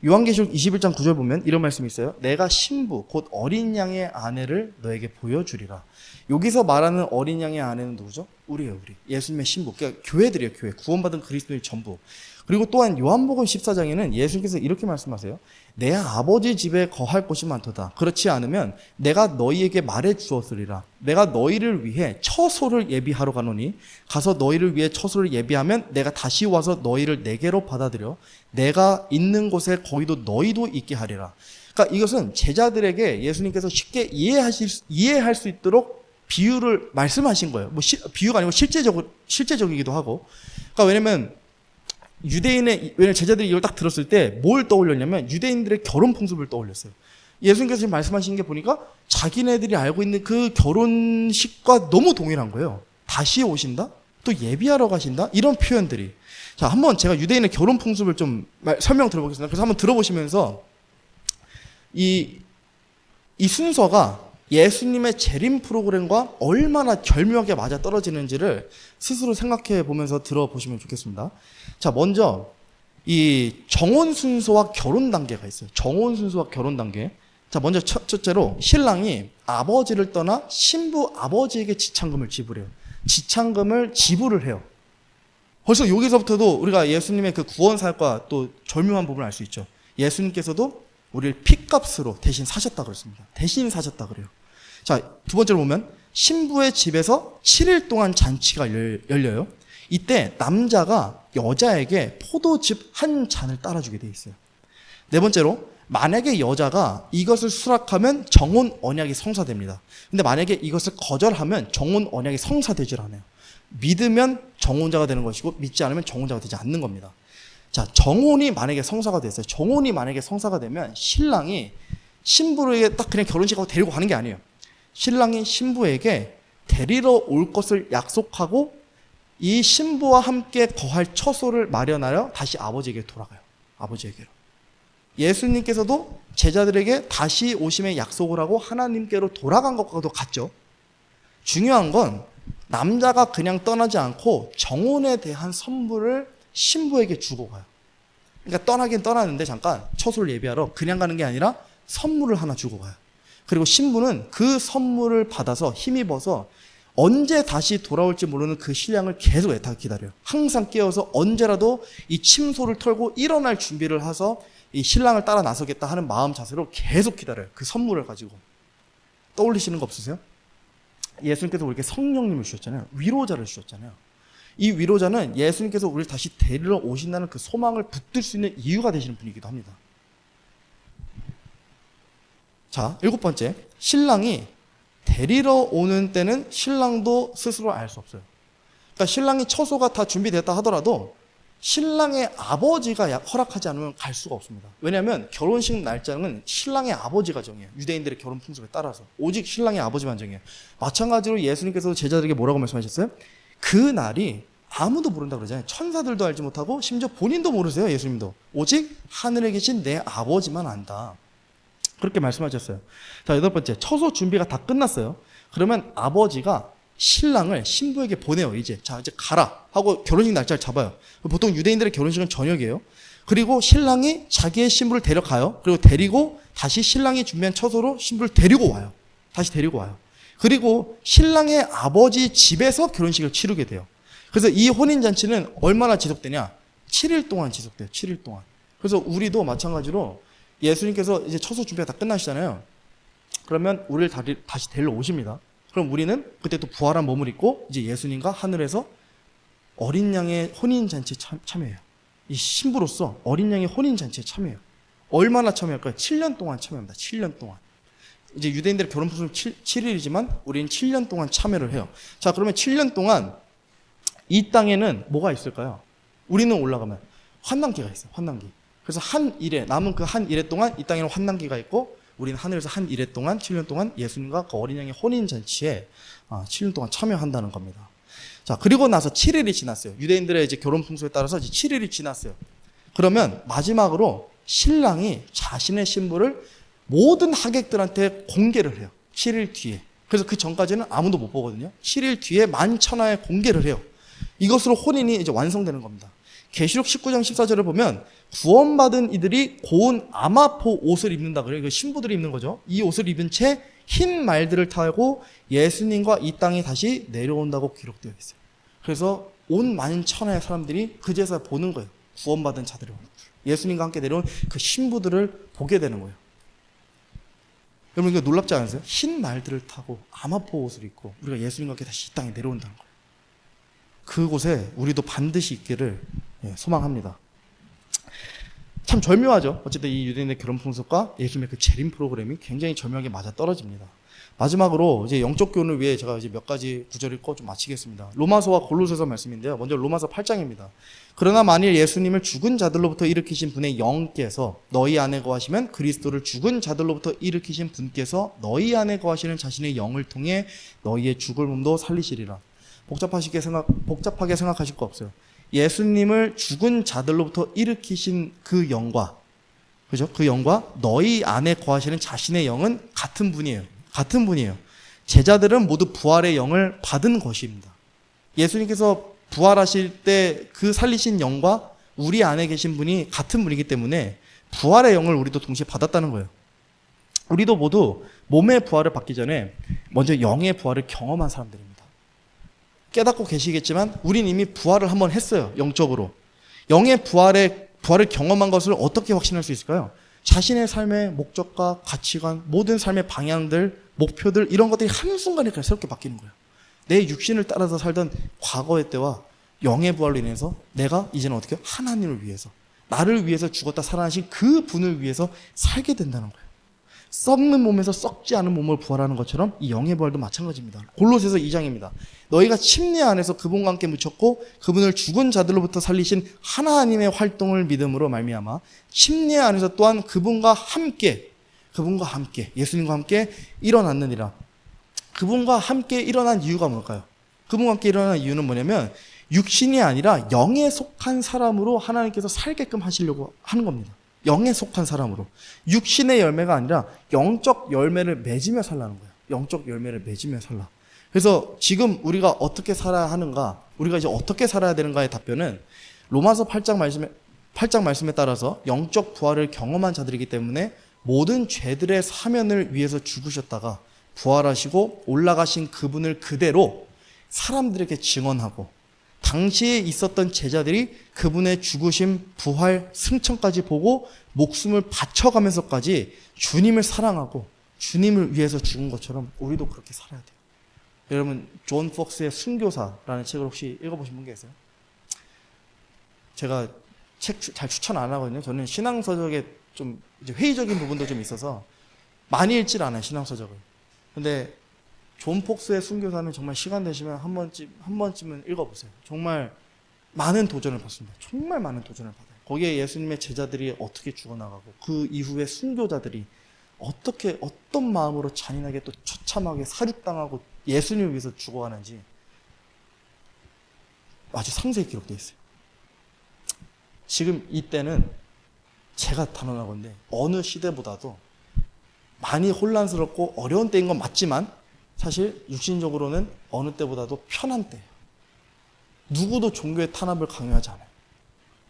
요한계시록 21장 9절 보면 이런 말씀이 있어요. 내가 신부 곧 어린 양의 아내를 너에게 보여주리라. 여기서 말하는 어린 양의 아내는 누구죠? 우리예요, 우리. 예수님의 신부. 그러니까 교회들이에요, 교회. 구원받은 그리스도인 전부. 그리고 또한 요한복음 14장에는 예수님께서 이렇게 말씀하세요. 내 아버지 집에 거할 곳이 많도다. 그렇지 않으면 내가 너희에게 말해 주었으리라. 내가 너희를 위해 처소를 예비하러 가노니 가서 너희를 위해 처소를 예비하면 내가 다시 와서 너희를 내게로 받아들여 내가 있는 곳에 거기도 너희도 있게 하리라. 그러니까 이것은 제자들에게 예수님께서 쉽게 이해할 수 있도록 비유를 말씀하신 거예요. 비유가 아니고 실제적이기도 하고. 그러니까 왜냐면 제자들이 이걸 딱 들었을 때 뭘 떠올렸냐면 유대인들의 결혼 풍습을 떠올렸어요. 예수님께서 지금 말씀하신 게 보니까 자기네들이 알고 있는 그 결혼식과 너무 동일한 거예요. 다시 오신다? 또 예비하러 가신다? 이런 표현들이. 자, 한번 제가 유대인의 결혼 풍습을 좀 설명 들어보겠습니다. 그래서 한번 들어보시면서 이 순서가 예수님의 재림 프로그램과 얼마나 절묘하게 맞아 떨어지는지를 스스로 생각해 보면서 들어보시면 좋겠습니다. 자, 먼저 이 정혼 순서와 결혼 단계가 있어요. 정혼 순서와 결혼 단계. 자, 먼저 첫째로 신랑이 아버지를 떠나 신부 아버지에게 지참금을 지불해요. 지참금을 지불을 해요. 벌써 여기서부터도 우리가 예수님의 그 구원 사역과 또 절묘한 부분을 알 수 있죠. 예수님께서도 우리를 핏값으로 대신 사셨다 그랬습니다. 대신 사셨다 그래요. 자, 두 번째로 보면 신부의 집에서 7일 동안 잔치가 열려요. 이때 남자가 여자에게 포도즙 한 잔을 따라주게 돼 있어요. 네 번째로 만약에 여자가 이것을 수락하면 정혼 언약이 성사됩니다. 근데 만약에 이것을 거절하면 정혼 언약이 성사되질 않아요. 믿으면 정혼자가 되는 것이고 믿지 않으면 정혼자가 되지 않는 겁니다. 자, 정혼이 만약에 성사가 됐어요. 정혼이 만약에 성사가 되면 신랑이 신부에게 딱 그냥 결혼식하고 데리고 가는 게 아니에요. 신랑이 신부에게 데리러 올 것을 약속하고 이 신부와 함께 거할 처소를 마련하여 다시 아버지에게 돌아가요. 아버지에게로. 예수님께서도 제자들에게 다시 오심의 약속을 하고 하나님께로 돌아간 것과도 같죠. 중요한 건 남자가 그냥 떠나지 않고 정혼에 대한 선물을 신부에게 주고 가요. 그러니까 떠나긴 떠나는데 잠깐 처소를 예비하러 그냥 가는 게 아니라 선물을 하나 주고 가요. 그리고 신부는 그 선물을 받아서 힘입어서 언제 다시 돌아올지 모르는 그 신랑을 계속 애타게 기다려요. 항상 깨어서 언제라도 이 침소를 털고 일어날 준비를 해서 이 신랑을 따라 나서겠다 하는 마음 자세로 계속 기다려요. 그 선물을 가지고. 떠올리시는 거 없으세요? 예수님께서 우리에게 성령님을 주셨잖아요. 위로자를 주셨잖아요. 이 위로자는 예수님께서 우리를 다시 데리러 오신다는 그 소망을 붙들 수 있는 이유가 되시는 분이기도 합니다. 자, 7번째. 신랑이 데리러 오는 때는 신랑도 스스로 알 수 없어요. 그러니까 신랑이 처소가 다 준비됐다 하더라도 신랑의 아버지가 허락하지 않으면 갈 수가 없습니다. 왜냐하면 결혼식 날짜는 신랑의 아버지가 정해요. 유대인들의 결혼 풍습에 따라서. 오직 신랑의 아버지만 정해요. 마찬가지로 예수님께서도 제자들에게 뭐라고 말씀하셨어요? 그 날이 아무도 모른다고 그러잖아요. 천사들도 알지 못하고 심지어 본인도 모르세요. 예수님도. 오직 하늘에 계신 내 아버지만 안다. 그렇게 말씀하셨어요. 자, 8번째. 처소 준비가 다 끝났어요. 그러면 아버지가 신랑을 신부에게 보내요. 이제 가라 하고 결혼식 날짜를 잡아요. 보통 유대인들의 결혼식은 저녁이에요. 그리고 신랑이 자기의 신부를 데려가요. 그리고 데리고 다시 신랑이 준비한 처소로 신부를 데리고 와요. 다시 데리고 와요. 그리고 신랑의 아버지 집에서 결혼식을 치르게 돼요. 그래서 이 혼인잔치는 얼마나 지속되냐? 7일 동안 지속돼요. 7일 동안. 그래서 우리도 마찬가지로 예수님께서 이제 처소 준비가 다 끝나시잖아요. 그러면 우리를 다시 데리러 오십니다. 그럼 우리는 그때 또 부활한 몸을 입고 이제 예수님과 하늘에서 어린 양의 혼인잔치에 참여해요. 이 신부로서 어린 양의 혼인잔치에 참여해요. 얼마나 참여할까요? 7년 동안 참여합니다. 7년 동안. 이제 유대인들의 결혼 풍습은 7일이지만 우리는 7년 동안 참여를 해요. 자, 그러면 7년 동안 이 땅에는 뭐가 있을까요? 우리는 올라가면 환난기가 있어요. 환난기. 그래서 한 일에, 남은 그 한 일에 동안 이 땅에는 환난기가 있고 우리는 하늘에서 한 일에 동안 7년 동안 예수님과 그 어린 양의 혼인잔치에 7년 동안 참여한다는 겁니다. 자, 그리고 나서 7일이 지났어요. 유대인들의 이제 결혼 풍습에 따라서 이제 7일이 지났어요. 그러면 마지막으로 신랑이 자신의 신부를 모든 하객들한테 공개를 해요. 7일 뒤에. 그래서 그 전까지는 아무도 못 보거든요. 7일 뒤에 만천하에 공개를 해요. 이것으로 혼인이 이제 완성되는 겁니다. 계시록 19장 14절을 보면 구원받은 이들이 고운 아마포 옷을 입는다 그래요. 이거 신부들이 입는 거죠. 이 옷을 입은 채 흰 말들을 타고 예수님과 이 땅에 다시 내려온다고 기록되어 있어요. 그래서 온 만천하의 사람들이 그제서 보는 거예요. 구원받은 자들을. 예수님과 함께 내려온 그 신부들을 보게 되는 거예요. 여러분 이거 놀랍지 않으세요? 흰 말들을 타고 아마포 옷을 입고 우리가 예수님과 함께 다시 이 땅에 내려온다는 거예요. 그곳에 우리도 반드시 있기를 소망합니다. 참 절묘하죠. 어쨌든 이 유대인의 결혼 풍습과 예수님의 그 재림 프로그램이 굉장히 절묘하게 맞아 떨어집니다. 마지막으로 이제 영적 교훈을 위해 제가 이제 몇 가지 구절 읽고 좀 마치겠습니다. 로마서와 골로새서 말씀인데요. 먼저 로마서 8장입니다. 그러나 만일 예수님을 죽은 자들로부터 일으키신 분의 영께서 너희 안에 거하시면 그리스도를 죽은 자들로부터 일으키신 분께서 너희 안에 거하시는 자신의 영을 통해 너희의 죽을 몸도 살리시리라. 복잡하게 생각하실 거 없어요. 예수님을 죽은 자들로부터 일으키신 그 영과, 그죠? 그 영과 너희 안에 거하시는 자신의 영은 같은 분이에요. 같은 분이에요. 제자들은 모두 부활의 영을 받은 것입니다. 예수님께서 부활하실 때 그 살리신 영과 우리 안에 계신 분이 같은 분이기 때문에 부활의 영을 우리도 동시에 받았다는 거예요. 우리도 모두 몸의 부활을 받기 전에 먼저 영의 부활을 경험한 사람들입니다. 깨닫고 계시겠지만 우린 이미 부활을 한번 했어요. 영적으로. 영의 부활을 경험한 것을 어떻게 확신할 수 있을까요? 자신의 삶의 목적과 가치관, 모든 삶의 방향들, 목표들 이런 것들이 한순간에 그냥 새롭게 바뀌는 거예요. 내 육신을 따라서 살던 과거의 때와 영의 부활로 인해서 내가 이제는 어떻게 해요? 하나님을 위해서, 나를 위해서 죽었다 살아나신 그 분을 위해서 살게 된다는 거예요. 썩는 몸에서 썩지 않은 몸을 부활하는 것처럼 이 영의 부활도 마찬가지입니다. 골로새서 2장입니다. 너희가 침례 안에서 그분과 함께 묻혔고 그분을 죽은 자들로부터 살리신 하나님의 활동을 믿음으로 말미암아 침례 안에서 또한 그분과 함께 예수님과 함께 일어났느니라. 그분과 함께 일어난 이유가 뭘까요? 그분과 함께 일어난 이유는 뭐냐면 육신이 아니라 영에 속한 사람으로 하나님께서 살게끔 하시려고 하는 겁니다. 영에 속한 사람으로. 육신의 열매가 아니라 영적 열매를 맺으며 살라는 거예요. 영적 열매를 맺으며 살라. 그래서 지금 우리가 어떻게 살아야 하는가, 우리가 이제 어떻게 살아야 되는가의 답변은 로마서 8장 말씀에 따라서 영적 부활을 경험한 자들이기 때문에 모든 죄들의 사면을 위해서 죽으셨다가 부활하시고 올라가신 그분을 그대로 사람들에게 증언하고 당시에 있었던 제자들이 그분의 죽으심, 부활, 승천까지 보고 목숨을 바쳐가면서까지 주님을 사랑하고 주님을 위해서 죽은 것처럼 우리도 그렇게 살아야 돼요. 여러분 존 폭스의 순교사라는 책을 혹시 읽어보신 분 계세요? 제가 책 잘 추천 안 하거든요. 저는 신앙서적에 좀 이제 회의적인 부분도 좀 있어서 많이 읽질 않아요, 신앙서적을. 근데 존 폭스의 순교사는 정말 시간 되시면 한 번쯤은 읽어보세요. 정말 많은 도전을 받습니다. 정말 많은 도전을 받아요. 거기에 예수님의 제자들이 어떻게 죽어나가고 그 이후에 순교자들이 어떻게 어떤 마음으로 잔인하게 또 처참하게 살육당하고 예수님을 위해서 죽어가는지 아주 상세히 기록되어 있어요. 지금 이때는 제가 단언하건대 어느 시대보다도 많이 혼란스럽고 어려운 때인 건 맞지만 사실 육신적으로는 어느 때보다도 편한 때예요. 누구도 종교의 탄압을 강요하지 않아요.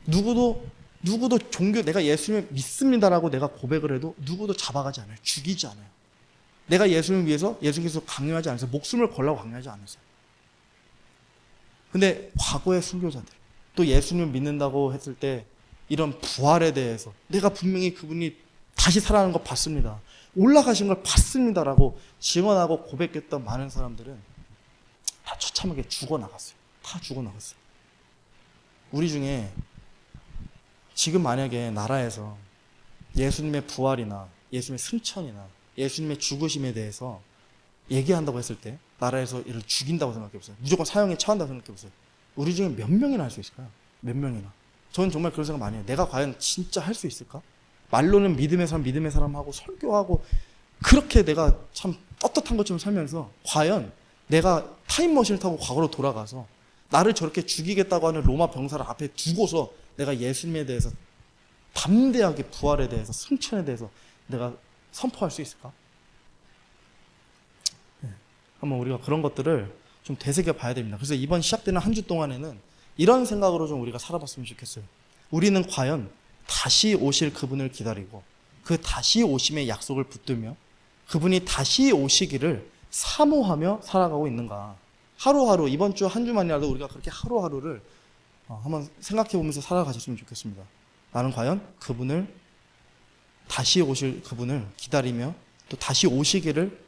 누구도 종교 내가 예수님을 믿습니다라고 내가 고백을 해도 누구도 잡아가지 않아요. 죽이지 않아요. 내가 예수님을 위해서 예수님께서 강요하지 않으세요. 목숨을 걸라고 강요하지 않으세요. 근데 과거의 순교자들 또 예수님을 믿는다고 했을 때 이런 부활에 대해서 내가 분명히 그분이 다시 살아나는 거 봤습니다. 올라가신 걸 봤습니다라고 증언하고 고백했던 많은 사람들은 다 처참하게 죽어나갔어요. 다 죽어나갔어요. 우리 중에 지금 만약에 나라에서 예수님의 부활이나 예수님의 승천이나 예수님의 죽으심에 대해서 얘기한다고 했을 때 나라에서 이를 죽인다고 생각해보세요. 무조건 사형에 처한다고 생각해보세요. 우리 중에 몇 명이나 할 수 있을까요? 몇 명이나. 저는 정말 그런 생각 많이 해요. 내가 과연 진짜 할 수 있을까? 말로는 믿음의 사람 하고 설교하고 그렇게 내가 참 떳떳한 것처럼 살면서 과연 내가 타임머신을 타고 과거로 돌아가서 나를 저렇게 죽이겠다고 하는 로마 병사를 앞에 두고서 내가 예수님에 대해서 담대하게 부활에 대해서 승천에 대해서 내가 선포할 수 있을까? 한번 우리가 그런 것들을 좀 되새겨 봐야 됩니다. 그래서 이번 시작되는 한 주 동안에는 이런 생각으로 좀 우리가 살아봤으면 좋겠어요. 우리는 과연 다시 오실 그분을 기다리고 그 다시 오심의 약속을 붙들며 그분이 다시 오시기를 사모하며 살아가고 있는가? 하루하루 이번 주 한 주만이라도 우리가 그렇게 하루하루를 한번 생각해 보면서 살아가셨으면 좋겠습니다. 나는 과연 그분을 다시 오실 그분을 기다리며 또 다시 오시기를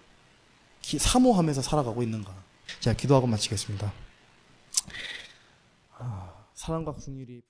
사모하면서 살아가고 있는가? 제가 기도하고 마치겠습니다. 사랑과 긍휼이